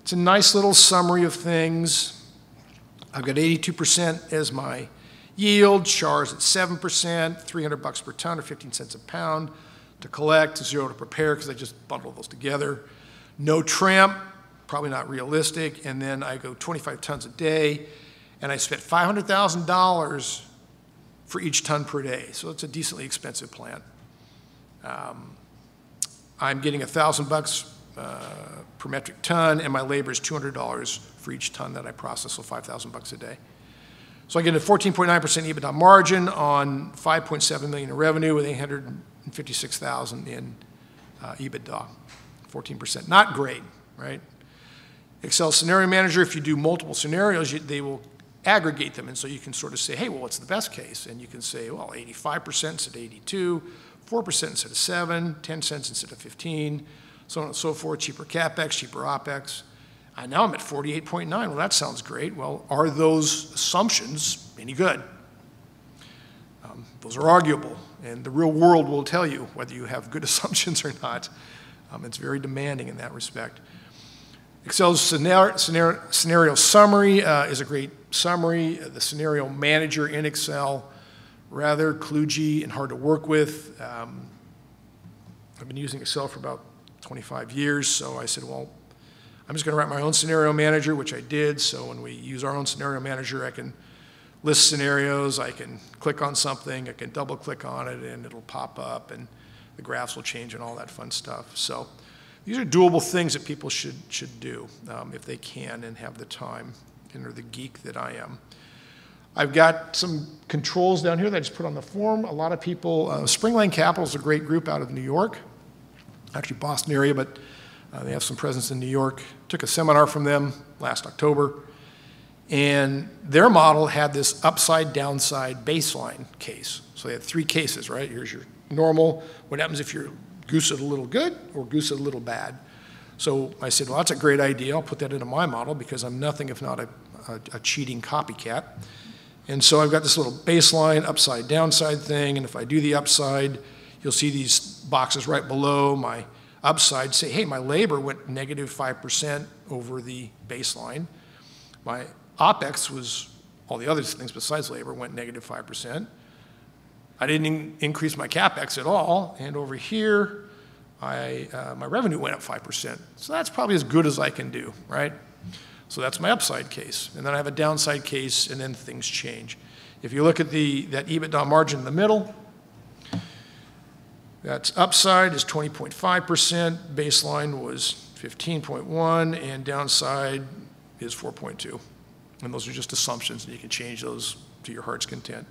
F: It's a nice little summary of things. I've got 82% as my yield, CHAR's at 7%, $300 per ton or 15 cents a pound to collect, 0 to prepare because I just bundled those together. No tramp, probably not realistic, and then I go 25 tons a day, and I spent $500,000 for each ton per day, so it's a decently expensive plant. I'm getting $1,000 per metric ton, and my labor is $200 for each ton that I process, so $5,000 a day. So I get a 14.9% EBITDA margin on $5.7 million in revenue with $856,000 in EBITDA, 14%. Not great, right? Excel Scenario Manager, if you do multiple scenarios, they will aggregate them, and so you can sort of say, hey, well, what's the best case? And you can say, well, 85% instead of 82, 4% instead of 7, 10 cents instead of 15, so on and so forth, cheaper CapEx, cheaper OpEx. Now I'm at 48.9. Well, that sounds great. Well, are those assumptions any good? Those are arguable, and the real world will tell you whether you have good assumptions or not. It's very demanding in that respect. Excel's scenario summary is a great summary. The scenario manager in Excel, rather kludgy and hard to work with. I've been using Excel for about 25 years, so I said, well, I'm just going to write my own scenario manager, which I did. So when we use our own scenario manager, I can list scenarios, I can click on something, I can double click on it, and it'll pop up, and the graphs will change and all that fun stuff. So these are doable things that people should do if they can and have the time and are the geek that I am. I've got some controls down here that I just put on the form. A lot of people, Spring Lane Capital is a great group out of New York, actually Boston area, but they have some presence in New York. Took a seminar from them last October, and their model had this upside downside baseline case. So they had 3 cases, right? Here's your normal. What happens if you're goose it a little good or goose it a little bad? So I said, well, that's a great idea. I'll put that into my model because I'm nothing if not a cheating copycat. And so I've got this little baseline upside downside thing, and if I do the upside, you'll see these boxes right below my upside say, hey, my labor went negative 5% over the baseline. My OpEx was, all the other things besides labor went negative 5%. I didn't increase my CapEx at all, and over here, my revenue went up 5%. So that's probably as good as I can do, right? So that's my upside case. And then I have a downside case, and then things change. If you look at that EBITDA margin in the middle, that's upside is 20.5%, baseline was 15.1, and downside is 4.2. And those are just assumptions, and you can change those to your heart's content.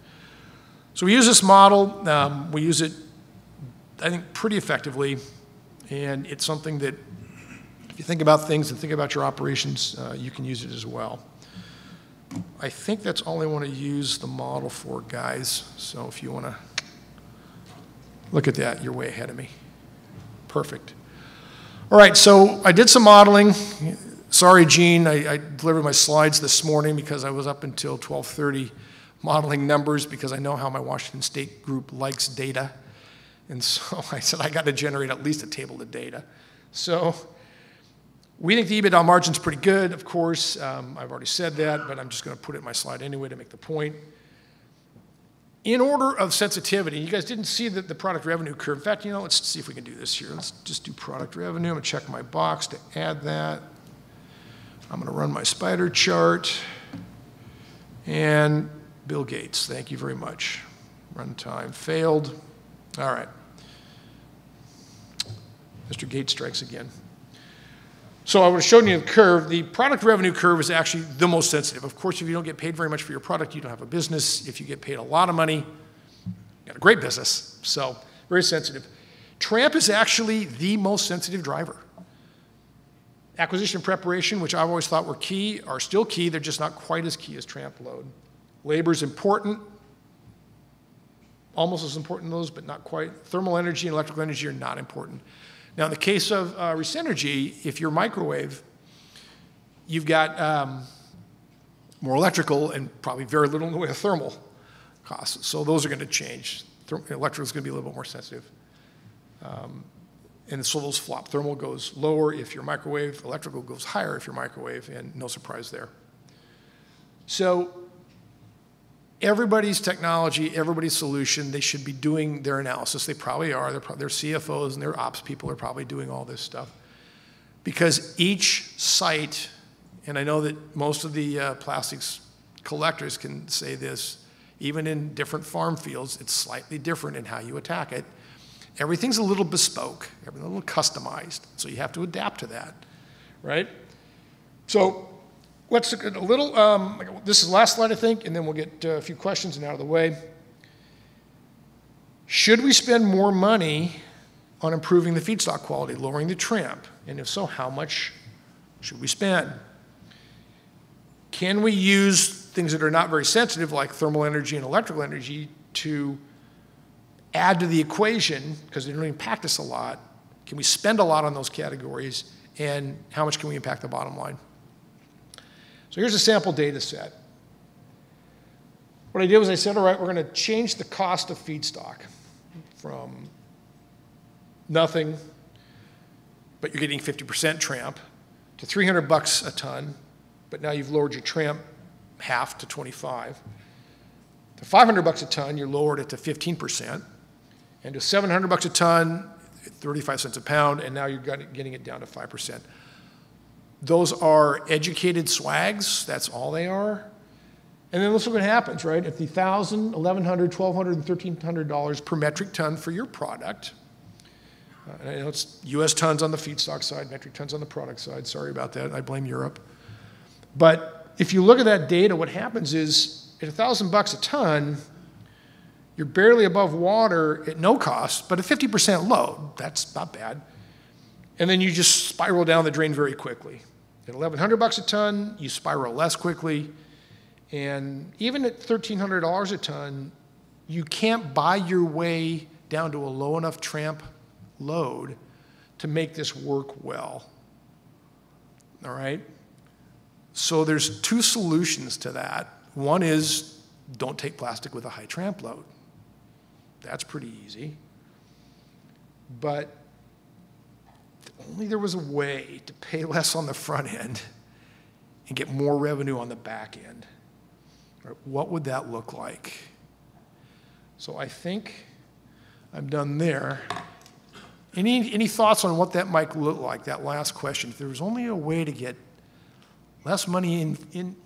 F: So we use this model. We use it, I think, pretty effectively, and it's something that if you think about things and think about your operations, you can use it as well. I think that's all I want to use the model for, guys. So if you want to look at that, you're way ahead of me. Perfect. All right, so I did some modeling. Sorry, Gene, I delivered my slides this morning because I was up until 12:30 modeling numbers because I know how my Washington State group likes data. And so I said I got to generate at least a table of data. So we think the EBITDA margin's pretty good, of course. I've already said that, but I'm just going to put it in my slide anyway to make the point. In order of sensitivity, you guys didn't see the product revenue curve. In fact, let's see if we can do this here. Let's just do product revenue. I'm going to check my box to add that. I'm going to run my spider chart. And Bill Gates, thank you very much. Runtime failed. All right. Mr. Gates strikes again. So I would have shown you the curve. The product revenue curve is actually the most sensitive. Of course, if you don't get paid very much for your product, you don't have a business. If you get paid a lot of money, you got a great business. So very sensitive. Tramp is actually the most sensitive driver. Acquisition and preparation, which I've always thought were key, are still key. They're just not quite as key as tramp load. Labor is important, almost as important as those, but not quite. Thermal energy and electrical energy are not important. Now, in the case of Resynergy, if you're microwave, you've got more electrical and probably very little in the way of thermal costs. So those are going to change. Electrical is going to be a little bit more sensitive. And so those flop. Thermal goes lower if you're microwave. Electrical goes higher if you're microwave, and no surprise there. So everybody's technology, everybody's solution, they should be doing their analysis. They probably are. Their CFOs and their ops people are probably doing all this stuff. Because each site, and I know that most of the plastics collectors can say this, even in different farm fields, it's slightly different in how you attack it. Everything's a little bespoke, everything's a little customized, so you have to adapt to that, right? So let's look at a little, this is the last slide, I think, and then we'll get a few questions and out of the way. Should we spend more money on improving the feedstock quality, lowering the tramp? And if so, how much should we spend? Can we use things that are not very sensitive, like thermal energy and electrical energy, to add to the equation, because they don't impact us a lot? Can we spend a lot on those categories, and how much can we impact the bottom line? So here's a sample data set. What I did was I said, all right, we're going to change the cost of feedstock from nothing, but you're getting 50% tramp, to $300 a ton, but now you've lowered your tramp half to 25. To $500 a ton, you lowered it to 15%. And to $700 a ton, 35 cents a pound, and now you're getting it down to 5%. Those are educated swags, that's all they are. And then let's look what happens, right? If the $1,000, $1,100, $1,200, and $1,300 per metric ton for your product, and I know it's US tons on the feedstock side, metric tons on the product side, sorry about that, I blame Europe. But if you look at that data, what happens is at $1,000 a ton, you're barely above water at no cost, but at 50% load, that's not bad. And then you just spiral down the drain very quickly. At $1,100 a ton, you spiral less quickly. And even at $1,300 a ton, you can't buy your way down to a low enough tramp load to make this work well. All right? So there's two solutions to that. One is don't take plastic with a high tramp load. That's pretty easy. But if only there was a way to pay less on the front end and get more revenue on the back end. Right, what would that look like? So I think I'm done there. Any thoughts on what that might look like, that last question? If there was only a way to get less money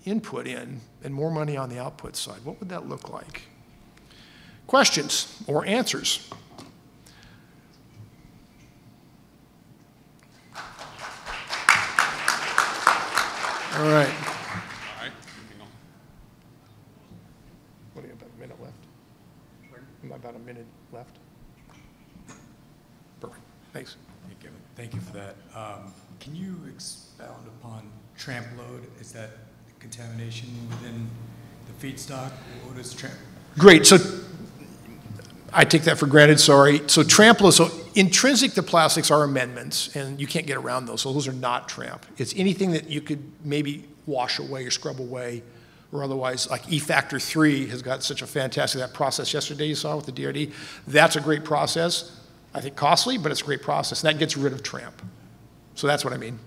F: input in and more money on the output side, what would that look like? Questions or answers? All right. What do you have, about a minute left? About a minute left. Perfect. Thanks.
D: Thank you for that. Can you expound upon tramp load? Is that contamination within the feedstock? What is tramp?
F: Great. So I take that for granted, sorry. So tramp load, so intrinsic to plastics are amendments, and you can't get around those. So those are not tramp. It's anything that you could maybe wash away or scrub away, or otherwise, like E-Factor 3 has got such a fantastic, that process yesterday you saw with the DRD. That's a great process. I think costly, but it's a great process. And that gets rid of tramp. So that's what I mean.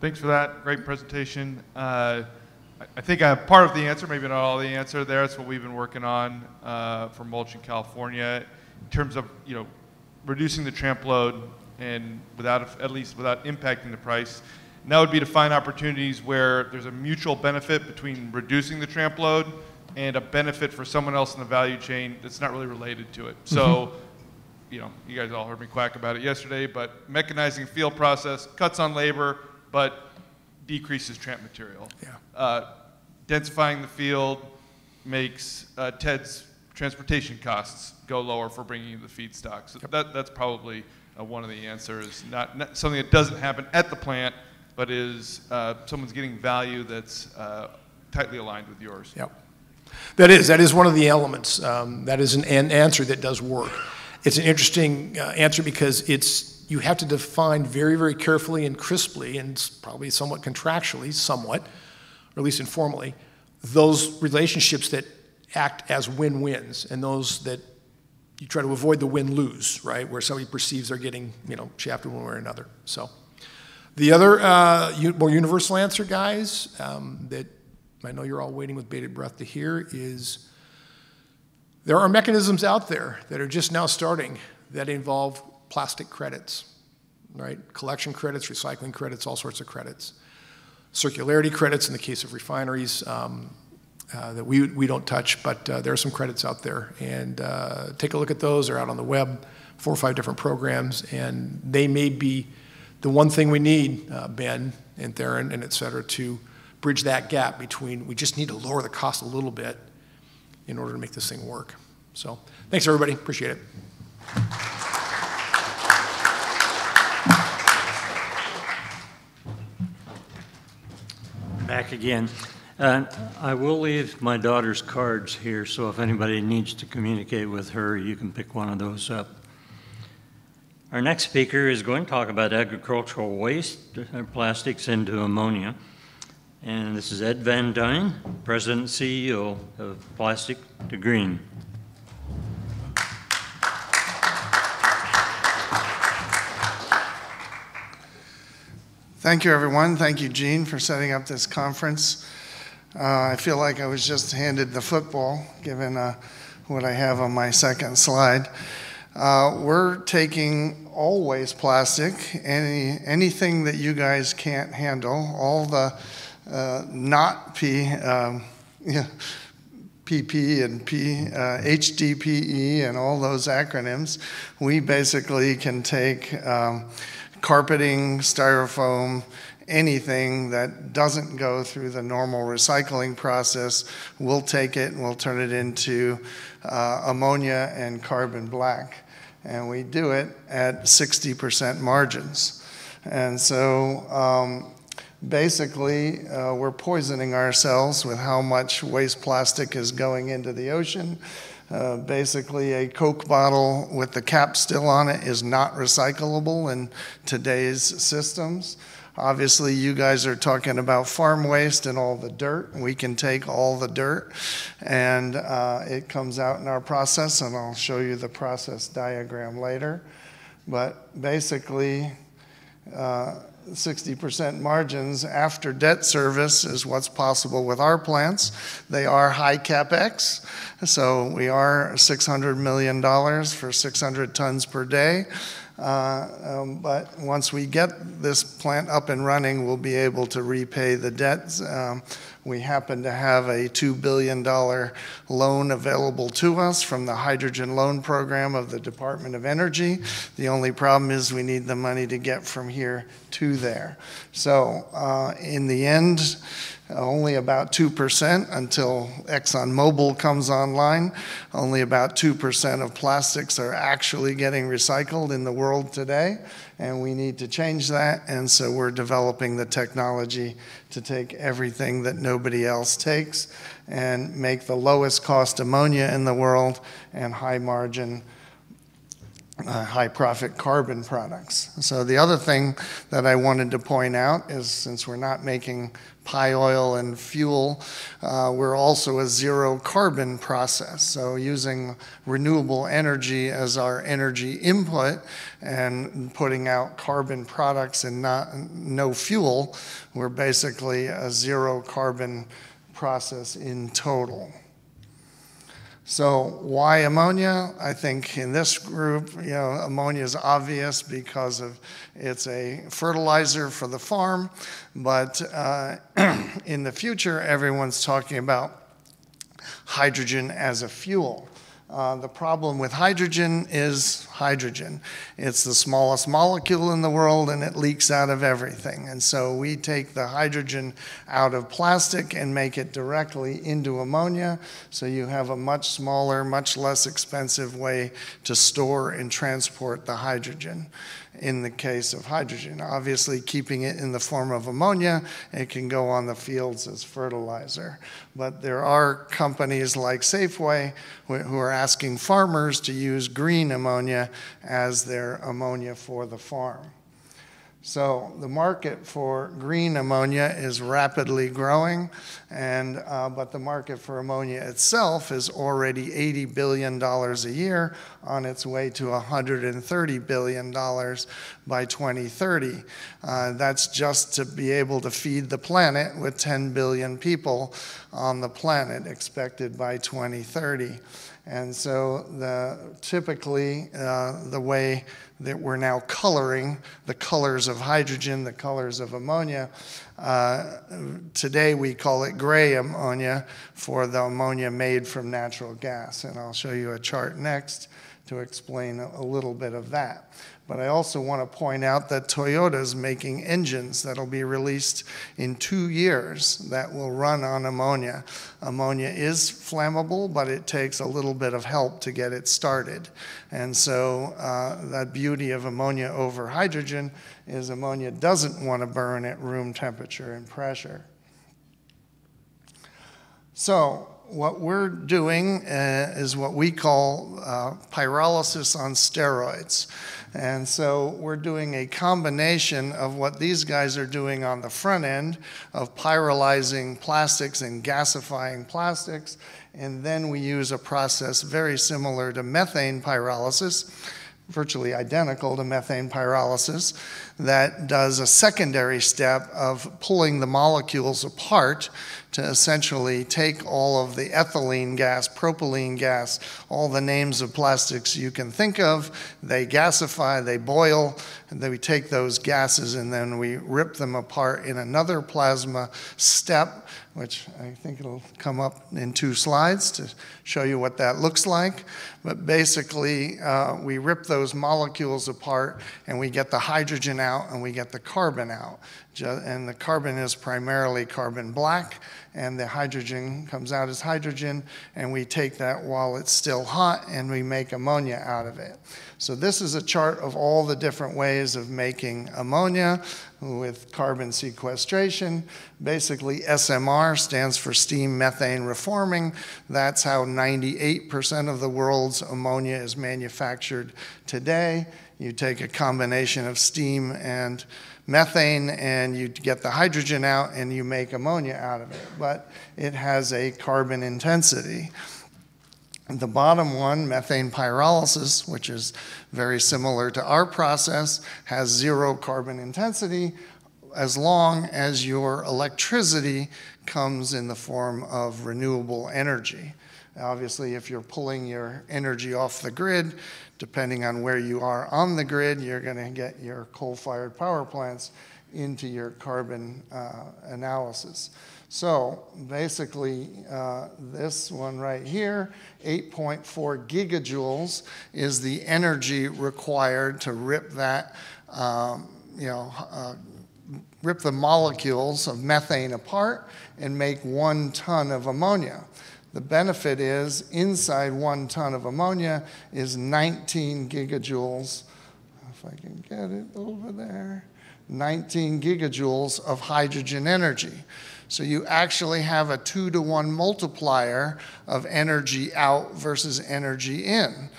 H: Thanks for that. Great presentation. I think I have part of the answer, maybe not all the answer there. That's what we've been working on for Mulch in California in terms of, reducing the tramp load and at least without impacting the price. And that would be to find opportunities where there's a mutual benefit between reducing the tramp load and a benefit for someone else in the value chain that's not really related to it. So, you guys all heard me quack about it yesterday, but mechanizing field process cuts on labor, but decreases tramp material.
F: Yeah.
H: Densifying the field makes Ted's transportation costs go lower for bringing in the feedstock. So that's probably one of the answers. Not something that doesn't happen at the plant, but is someone's getting value that's tightly aligned with yours.
F: Yep. That is one of the elements. That is an answer that does work. It's an interesting answer because you have to define very, very carefully and crisply and probably somewhat contractually, or at least informally, those relationships that act as win-wins and those that you try to avoid the win-lose, right, where somebody perceives they're getting, shafted one way or another. So the other more universal answer, guys, that I know you're all waiting with bated breath to hear is there are mechanisms out there that are just now starting that involve plastic credits, right? Collection credits, recycling credits, all sorts of credits. Circularity credits in the case of refineries that we don't touch, but there are some credits out there. And take a look at those. They're out on the web, 4 or 5 different programs, and they may be the one thing we need, Ben and Theron and et cetera, to bridge that gap between we just need to lower the cost a little bit in order to make this thing work. So thanks, everybody. Appreciate it.
A: Back again. I will leave my daughter's cards here, so if anybody needs to communicate with her, you can pick one of those up. Our next speaker is going to talk about agricultural waste, plastics into ammonia. And this is Ed VanDyne, President and CEO of Plastic to Green.
I: Thank you, everyone. Thank you, Gene, for setting up this conference. I feel like I was just handed the football, given what I have on my second slide. We're taking all waste plastic, anything that you guys can't handle, all the not PP and HDPE and all those acronyms. We basically can take carpeting, styrofoam, anything that doesn't go through the normal recycling process. We'll take it and we'll turn it into ammonia and carbon black. And we do it at 60% margins. And so basically, we're poisoning ourselves with how much waste plastic is going into the ocean. Basically, a Coke bottle with the cap still on it is not recyclable in today's systems. Obviously, you guys are talking about farm waste and all the dirt. We can take all the dirt, and it comes out in our process, and I'll show you the process diagram later. But basically, 60% margins after debt service is what's possible with our plants. They are high CapEx, so we are $600 million for 600 tons per day. But once we get this plant up and running, we'll be able to repay the debts. We happen to have a $2 billion loan available to us from the hydrogen loan program of the Department of Energy. The only problem is we need the money to get from here to there. So in the end, only about 2% until ExxonMobil comes online. Only about 2% of plastics are actually getting recycled in the world today, and we need to change that. And so we're developing the technology to take everything that nobody else takes and make the lowest cost ammonia in the world and high margin, high profit carbon products. So the other thing that I wanted to point out is, since we're not making pie oil and fuel, we're also a zero carbon process. So using renewable energy as our energy input and putting out carbon products and no fuel, we're basically a zero carbon process in total. So why ammonia? I think in this group, ammonia is obvious because it's a fertilizer for the farm, but in the future, everyone's talking about hydrogen as a fuel. The problem with hydrogen is hydrogen. It's the smallest molecule in the world and it leaks out of everything. And so we take the hydrogen out of plastic and make it directly into ammonia. So you have a much smaller, much less expensive way to store and transport the hydrogen. In the case of hydrogen, obviously keeping it in the form of ammonia, it can go on the fields as fertilizer. But there are companies like Safeway who are asking farmers to use green ammonia as their ammonia for the farm. So the market for green ammonia is rapidly growing, but the market for ammonia itself is already $80 billion a year, on its way to $130 billion by 2030. That's just to be able to feed the planet with 10 billion people on the planet expected by 2030. And so typically the way that we're now coloring the colors of hydrogen, the colors of ammonia, today we call it gray ammonia for the ammonia made from natural gas. And I'll show you a chart next to explain a little bit of that. But I also want to point out that Toyota's making engines that'll be released in 2 years that will run on ammonia. Ammonia is flammable, but it takes a little bit of help to get it started. And so that beauty of ammonia over hydrogen is ammonia doesn't want to burn at room temperature and pressure. So what we're doing is what we call pyrolysis on steroids. And so we're doing a combination of what these guys are doing on the front end of pyrolyzing plastics and gasifying plastics. And then we use a process very similar to methane pyrolysis, virtually identical to methane pyrolysis, that does a secondary step of pulling the molecules apart to essentially take all of the ethylene gas, propylene gas, all the names of plastics you can think of. They gasify, they boil, and then we take those gases and then we rip them apart in another plasma step, which I think it'll come up in 2 slides to show you what that looks like. But basically, we rip those molecules apart and we get the hydrogen out and we get the carbon out. And the carbon is primarily carbon black, and the hydrogen comes out as hydrogen, and we take that while it's still hot and we make ammonia out of it. So this is a chart of all the different ways of making ammonia with carbon sequestration. Basically, SMR stands for steam methane reforming. That's how 98% of the world's ammonia is manufactured today. You take a combination of steam and methane and you get the hydrogen out and you make ammonia out of it, but it has a carbon intensity. The bottom one, methane pyrolysis, which is very similar to our process, has 0 carbon intensity as long as your electricity comes in the form of renewable energy. Obviously, if you're pulling your energy off the grid, depending on where you are on the grid, you're going to get your coal-fired power plants into your carbon analysis. So basically, this one right here, 8.4 gigajoules is the energy required to rip that, rip the molecules of methane apart and make 1 ton of ammonia. The benefit is inside 1 ton of ammonia is 19 gigajoules, if I can get it over there, 19 gigajoules of hydrogen energy. So you actually have a 2-to-1 multiplier of energy out versus energy in.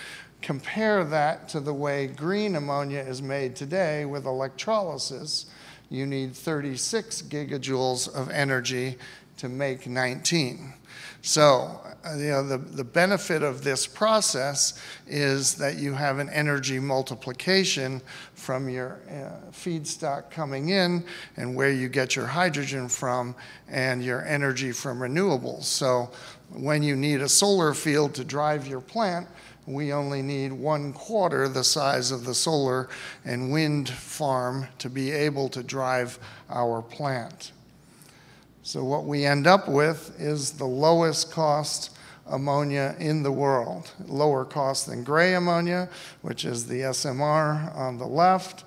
I: Compare that to the way green ammonia is made today with electrolysis. You need 36 gigajoules of energy to make 19. So, the benefit of this process is that you have an energy multiplication from your feedstock coming in and where you get your hydrogen from and your energy from renewables. So when you need a solar field to drive your plant, we only need 1/4 the size of the solar and wind farm to be able to drive our plant. So what we end up with is the lowest cost ammonia in the world. Lower cost than gray ammonia, which is the SMR on the left.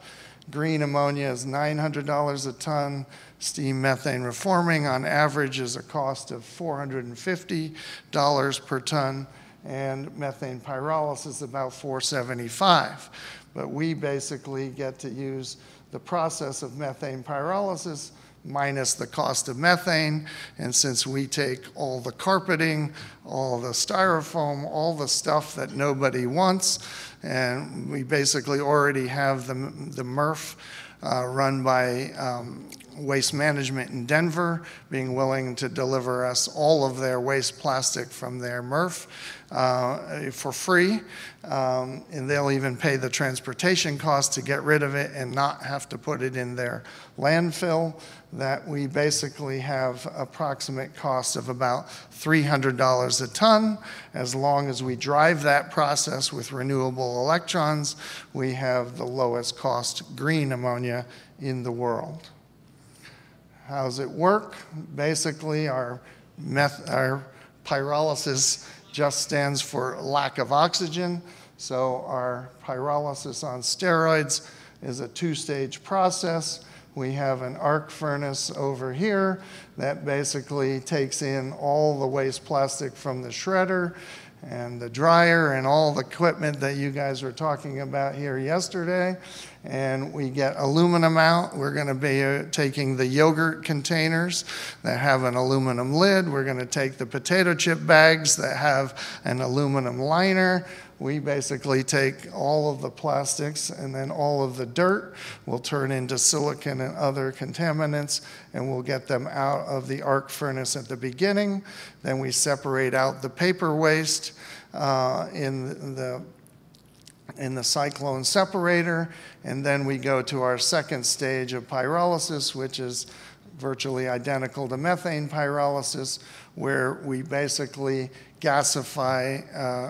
I: Green ammonia is $900 a ton. Steam methane reforming on average is a cost of $450 per ton, and methane pyrolysis about $475. But we basically get to use the process of methane pyrolysis minus the cost of methane, and since we take all the carpeting, all the styrofoam, all the stuff that nobody wants, and we basically already have the MRF run by Waste Management in Denver being willing to deliver us all of their waste plastic from their MRF for free, and they'll even pay the transportation cost to get rid of it and not have to put it in their landfill. That we basically have approximate cost of about $300 a ton. As long as we drive that process with renewable electrons, we have the lowest cost green ammonia in the world. How does it work? Basically, our pyrolysis just stands for lack of oxygen. So our pyrolysis on steroids is a two-stage process. We have an arc furnace over here that basically takes in all the waste plastic from the shredder and the dryer and all the equipment that you guys were talking about here yesterday. And we get aluminum out. We're going to be taking the yogurt containers that have an aluminum lid. We're going to take the potato chip bags that have an aluminum liner. We basically take all of the plastics, and then all of the dirt will turn into silicon and other contaminants, and we'll get them out of the arc furnace at the beginning. Then we separate out the paper waste in the cyclone separator, and then we go to our second stage of pyrolysis, which is virtually identical to methane pyrolysis, where we basically gasify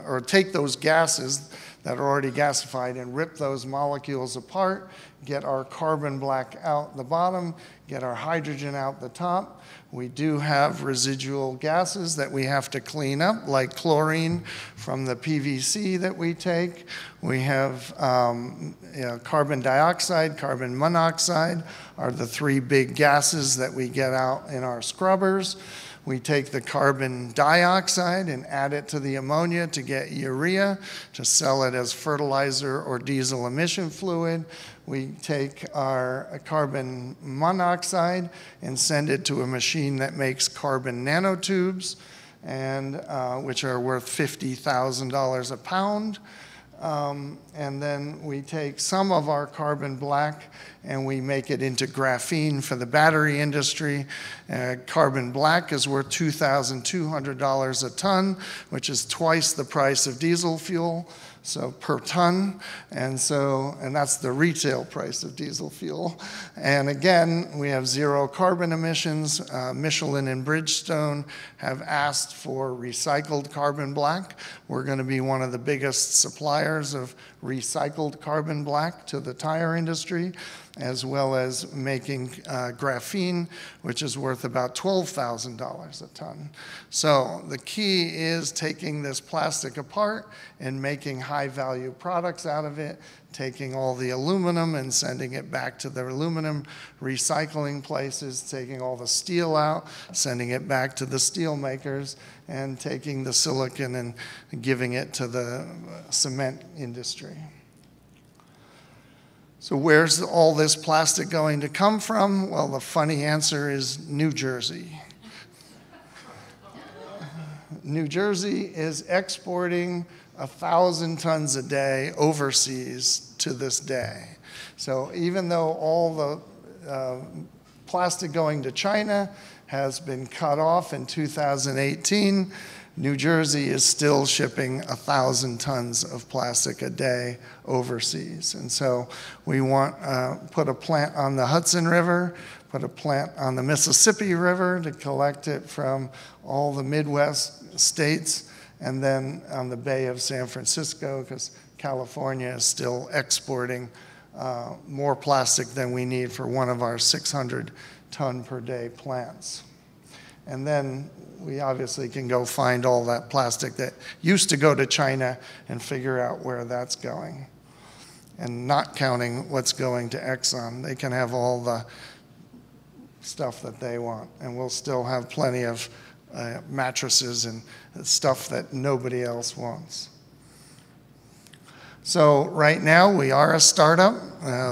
I: or take those gases that are already gasified and rip those molecules apart, get our carbon black out the bottom, get our hydrogen out the top. We do have residual gases that we have to clean up, like chlorine from the PVC that we take. We have carbon dioxide, carbon monoxide are the three big gases that we get out in our scrubbers. We take the carbon dioxide and add it to the ammonia to get urea, to sell it as fertilizer or diesel emission fluid. We take our carbon monoxide and send it to a machine that makes carbon nanotubes, and which are worth $50,000 a pound. And then we take some of our carbon black and we make it into graphene for the battery industry. Carbon black is worth $2,200 a ton, which is twice the price of diesel fuel, so per ton, and that's the retail price of diesel fuel. And again, we have zero carbon emissions. Michelin and Bridgestone have asked for recycled carbon black. We're going to be one of the biggest suppliers of recycled carbon black to the tire industry, as well as making graphene, which is worth about $12,000 a ton. So the key is taking this plastic apart and making high-value products out of it, taking all the aluminum and sending it back to the aluminum recycling places, taking all the steel out, sending it back to the steel makers, and taking the silicon and giving it to the cement industry. So where's all this plastic going to come from? Well, the funny answer is New Jersey. New Jersey is exporting 1,000 tons a day overseas to this day. So even though all the plastic going to China has been cut off in 2018, New Jersey is still shipping 1,000 tons of plastic a day overseas. And so we want to put a plant on the Hudson River, put a plant on the Mississippi River to collect it from all the Midwest states, and then on the Bay of San Francisco, because California is still exporting more plastic than we need for one of our 600 ton per day plants. And then we obviously can go find all that plastic that used to go to China and figure out where that's going. And not counting what's going to Exxon. They can have all the stuff that they want, and we'll still have plenty of mattresses and stuff that nobody else wants. So right now we are a startup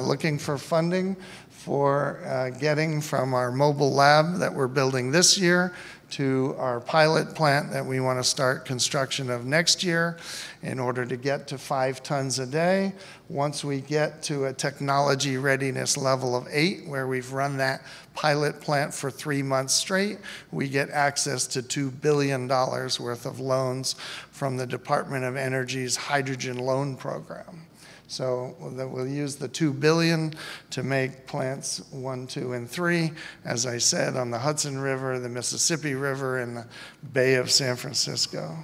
I: looking for funding for getting from our mobile lab that we're building this year to our pilot plant that we want to start construction of next year in order to get to 5 tons a day. Once we get to a technology readiness level of 8, where we've run that pilot plant for 3 months straight, we get access to $2 billion worth of loans from the Department of Energy's Hydrogen Loan Program. So we'll use the $2 billion to make plants 1, 2, and 3, as I said, on the Hudson River, the Mississippi River, and the Bay of San Francisco.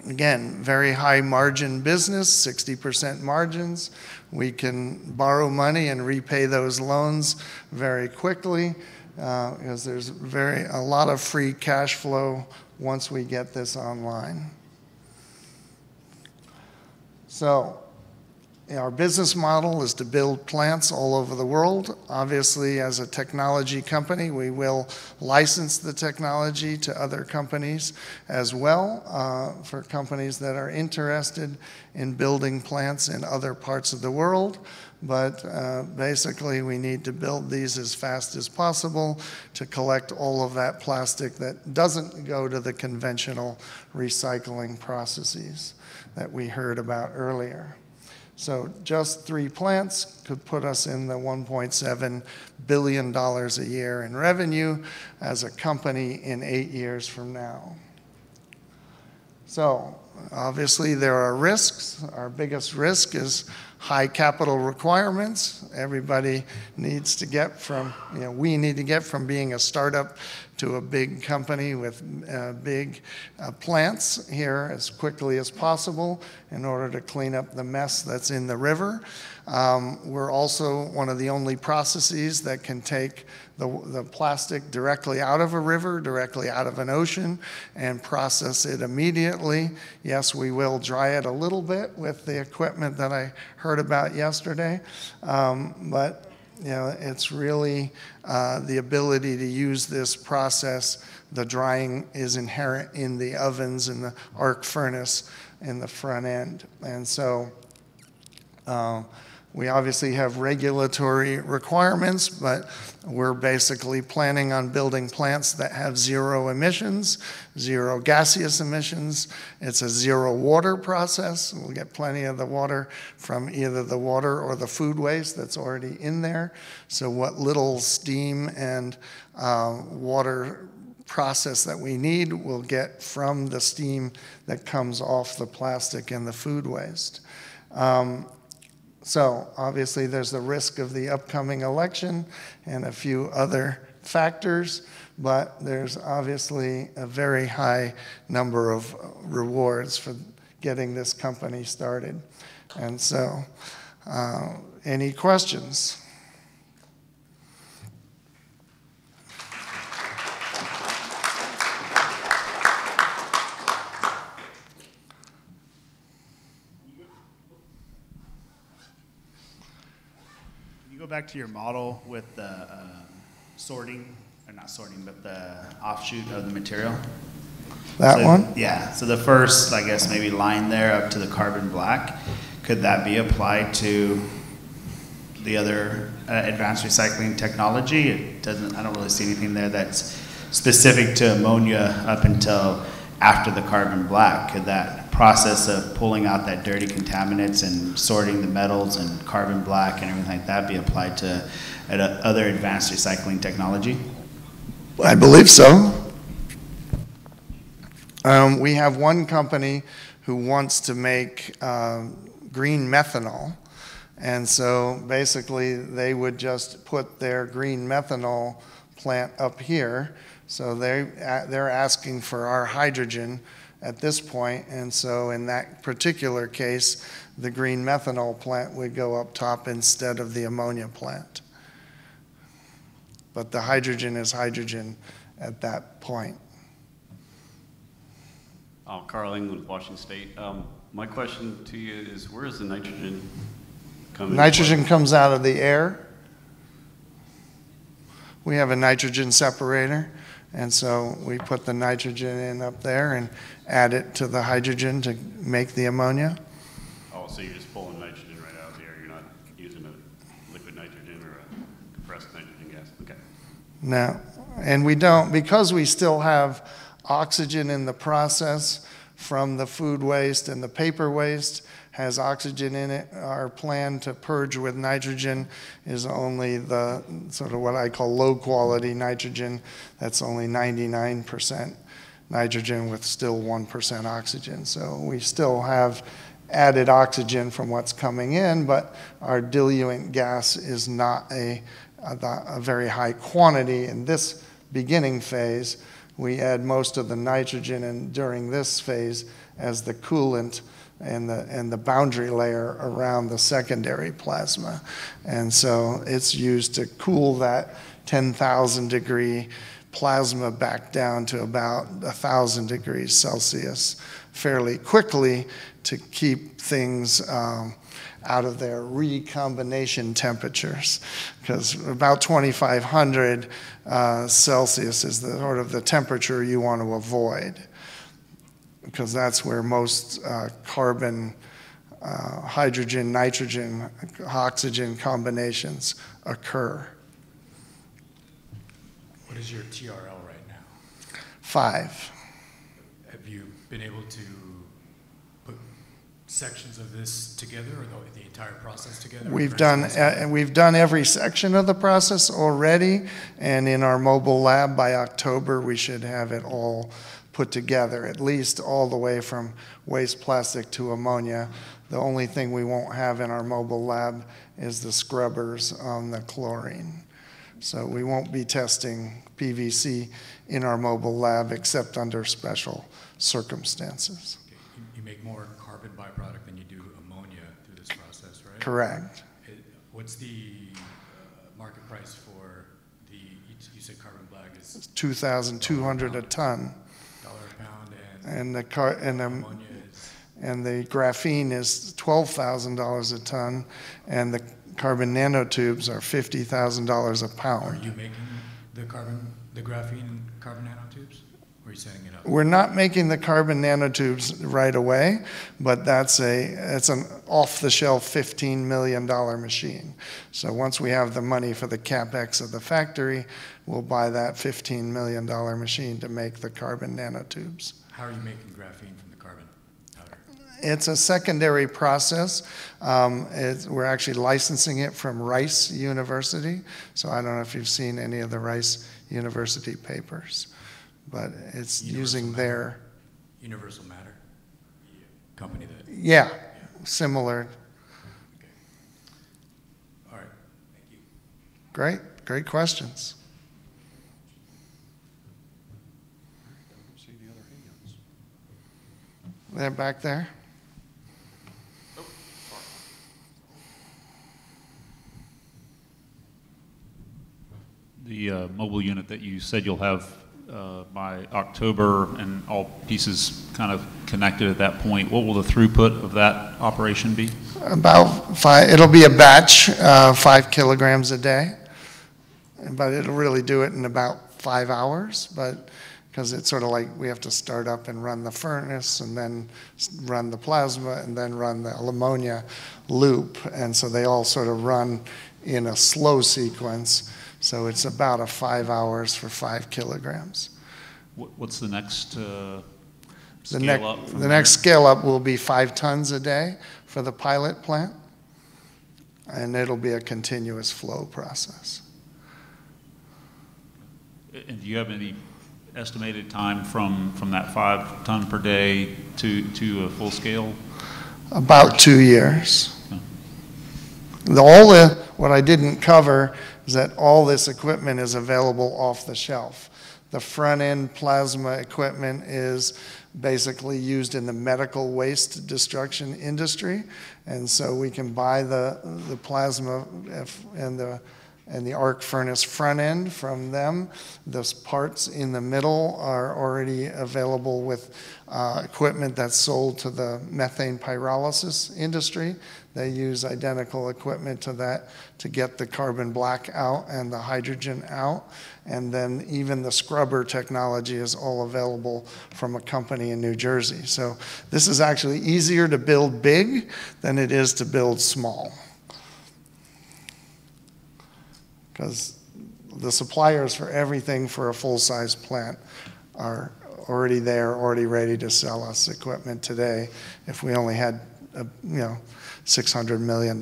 I: Again, very high margin business, 60% margins. We can borrow money and repay those loans very quickly because there's a lot of free cash flow once we get this online. So our business model is to build plants all over the world. Obviously, as a technology company, we will license the technology to other companies as well, for companies that are interested in building plants in other parts of the world. But basically, we need to build these as fast as possible to collect all of that plastic that doesn't go to the conventional recycling processes that we heard about earlier. So just 3 plants could put us in the $1.7 billion a year in revenue as a company in 8 years from now. So obviously there are risks. Our biggest risk is high capital requirements. Everybody needs to get from, we need to get from being a startup to a big company with big plants here as quickly as possible in order to clean up the mess that's in the river. We're also one of the only processes that can take the plastic directly out of a river, directly out of an ocean, and process it immediately. Yes, we will dry it a little bit with the equipment that I heard about yesterday, but it's really the ability to use this process. The drying is inherent in the ovens and the arc furnace in the front end. And so we obviously have regulatory requirements, but we're basically planning on building plants that have 0 emissions, 0 gaseous emissions. It's a 0 water process. We'll get plenty of the water from either the water or the food waste that's already in there. So what little steam and water process that we need we'll get from the steam that comes off the plastic and the food waste. So obviously there's the risk of the upcoming election and a few other factors, but there's obviously a very high number of rewards for getting this company started. And so, any questions?
C: Go back to your model with the sorting, or not sorting, but the offshoot of the material.
I: That one?
C: Yeah, so the first, I guess, maybe line there up to the carbon black, could that be applied to the other advanced recycling technology? It doesn't, I don't really see anything there that's specific to ammonia up until after the carbon black. Could that process of pulling out that dirty contaminants and sorting the metals and carbon black and everything like that be applied to other advanced recycling technology?
I: I believe so. We have one company who wants to make green methanol. And so basically they would just put their green methanol plant up here. So they're asking for our hydrogen at this point, and so in that particular case, the green methanol plant would go up top instead of the ammonia plant. But the hydrogen is hydrogen at that point.
J: Carl England, Washington State. My question to you is, where is the nitrogen coming from?
I: Nitrogen comes out of the air. We have a nitrogen separator, and so we put the nitrogen in up there and add it to the hydrogen to make the ammonia.
J: Oh, so you're just pulling nitrogen right out of the air. You're not using a liquid nitrogen or a compressed nitrogen gas. Okay.
I: No, and we don't, because we still have oxygen in the process from the food waste, and the paper waste has oxygen in it. Our plan to purge with nitrogen is only the sort of what I call low quality nitrogen. That's only 99% nitrogen with still 1% oxygen. So we still have added oxygen from what's coming in, but our diluent gas is not a very high quantity in this beginning phase. We add most of the nitrogen in during this phase as the coolant and the boundary layer around the secondary plasma. And so it's used to cool that 10,000 degree plasma back down to about 1,000 degrees Celsius fairly quickly to keep things out of their recombination temperatures, because about 2,500 Celsius is the sort of the temperature you want to avoid, because that's where most carbon, hydrogen, nitrogen, oxygen combinations occur.
D: What is your TRL right now?
I: 5.
D: Have you been able to put sections of this together, or the entire process together?
I: We've done every section of the process already, and in our mobile lab by October we should have it all put together, at least all the way from waste plastic to ammonia. The only thing we won't have in our mobile lab is the scrubbers on the chlorine. So we won't be testing PVC in our mobile lab except under special circumstances.
D: Okay. You make more carbon byproduct than you do ammonia through this process, right?
I: Correct.
D: What's the market price for the, you said carbon black is
I: $2,200 a ton.
D: $1 a pound,
I: And
D: and
I: the graphene is $12,000 a ton, and the carbon nanotubes are $50,000 a pound.
D: Are you making the graphene carbon nanotubes, or are you setting it up?
I: We're not making the carbon nanotubes right away, but it's an off-the-shelf $15 million machine. So once we have the money for the capex of the factory, we'll buy that $15 million machine to make the carbon nanotubes.
D: How are you making graphene from the carbon powder?
I: It's a secondary process. We're actually licensing it from Rice University. So I don't know if you've seen any of the Rice University papers, but it's using their...
D: Universal Matter company that...
I: Yeah, similar.
D: Okay. All right, thank you.
I: Great questions. They're back there.
E: The mobile unit that you said you'll have by October and all pieces kind of connected at that point, what will the throughput of that operation be?
I: About 5, it'll be a batch, 5 kilograms a day, but it'll really do it in about 5 hours, but because it's sort of like we have to start up and run the furnace and then run the plasma and then run the ammonia loop, and so they all sort of run in a slow sequence. So it's about 5 hours for 5 kilograms.
E: What's the next
I: scale up? The next scale up will be 5 tons a day for the pilot plant, and it'll be a continuous flow process.
E: And do you have any estimated time from that 5 ton per day to a full scale?
I: About 2 years.
E: Okay.
I: What I didn't cover is that all this equipment is available off the shelf. The front end plasma equipment is basically used in the medical waste destruction industry, and so we can buy the plasma and the and the arc furnace front end from them. Those parts in the middle are already available with equipment that's sold to the methane pyrolysis industry. They use identical equipment to that to get the carbon black out and the hydrogen out. And then even the scrubber technology is all available from a company in New Jersey. So this is actually easier to build big than it is to build small, because the suppliers for everything for a full-size plant are already there, already ready to sell us equipment today if we only had, $600 million,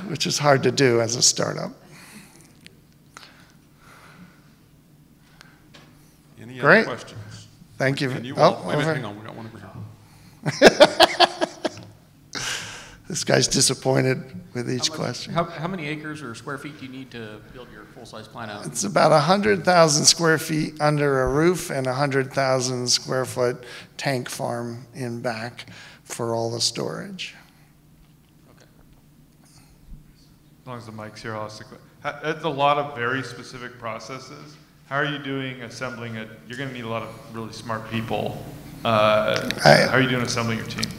I: which is hard to do as a startup.
K: Any
I: Great.
K: other questions?
I: Thank you.
K: And you
I: Oh,
K: wait a minute,
I: over.
K: hang on, we got one over here.
I: This guy's disappointed with each question.
L: How many acres or square feet do you need to build your full-size plant out?
I: It's about 100,000 square feet under a roof and 100,000 square foot tank farm in back for all the storage.
H: As long as the mic's here, I'll ask the question. It's a lot of very specific processes. How are you doing assembling it? You're going to need a lot of really smart people. How are you doing assembling your team?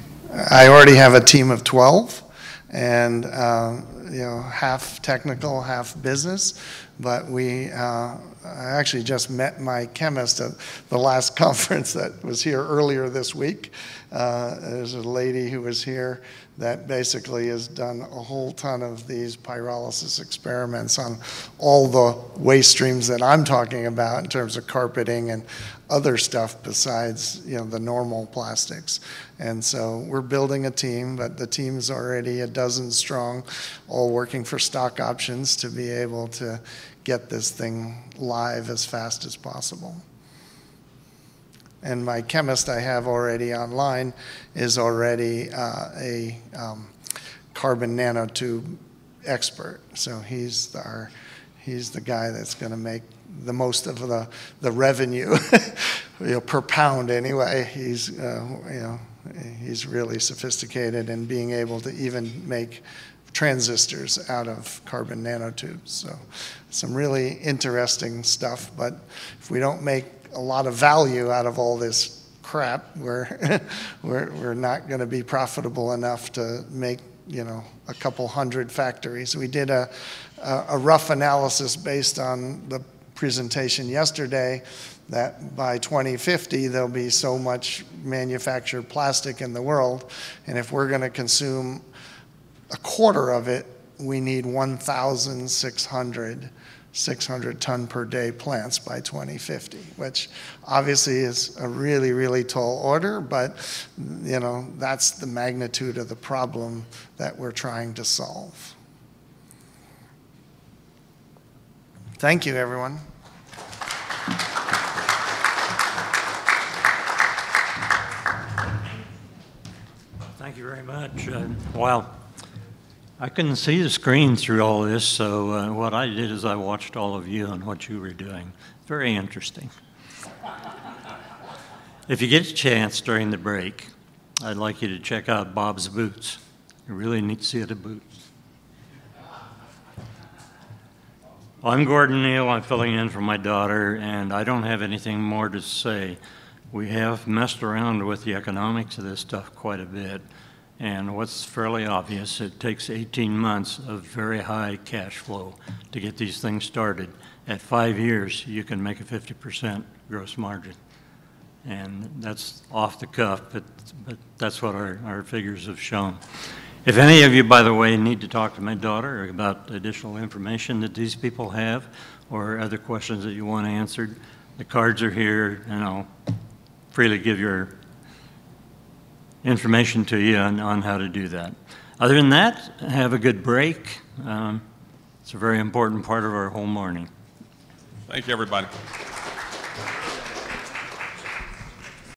I: I already have a team of 12, and half technical, half business. But I actually just met my chemist at the last conference that was here earlier this week. There's a lady who was here that basically has done a whole ton of these pyrolysis experiments on all the waste streams that I'm talking about in terms of carpeting and other stuff besides the normal plastics. And so we're building a team, but the team is already a dozen strong, all working for stock options to be able to get this thing live as fast as possible. And my chemist I have already online is already a carbon nanotube expert. So he's the guy that's going to make the most of the revenue per pound anyway. He's he's really sophisticated in being able to even make transistors out of carbon nanotubes. So some really interesting stuff. But if we don't make a lot of value out of all this crap, we're not going to be profitable enough to make a couple hundred factories. We did a rough analysis based on the presentation yesterday that by 2050 there'll be so much manufactured plastic in the world, and if we're going to consume a quarter of it, we need 1,600 600-ton per day plants by 2050, which obviously is a really, really tall order, but that's the magnitude of the problem that we're trying to solve. Thank you, everyone.
A: Thank you very much. Wow. I couldn't see the screen through all this, so what I did is I watched all of you and what you were doing. Very interesting. If you get a chance during the break, I'd like you to check out Bob's boots. You really need to see the boots. Well, I'm Gordon Neal. I'm filling in for my daughter, and I don't have anything more to say. We have messed around with the economics of this stuff quite a bit. And what's fairly obvious, it takes 18 months of very high cash flow to get these things started. At 5 years, you can make a 50% gross margin. And that's off the cuff, but that's what our figures have shown. If any of you, by the way, need to talk to my daughter about additional information that these people have or other questions that you want answered, the cards are here, and I'll freely give your information to you on how to do that. Other than that, have a good break. It's a very important part of our whole morning.
K: Thank you, everybody.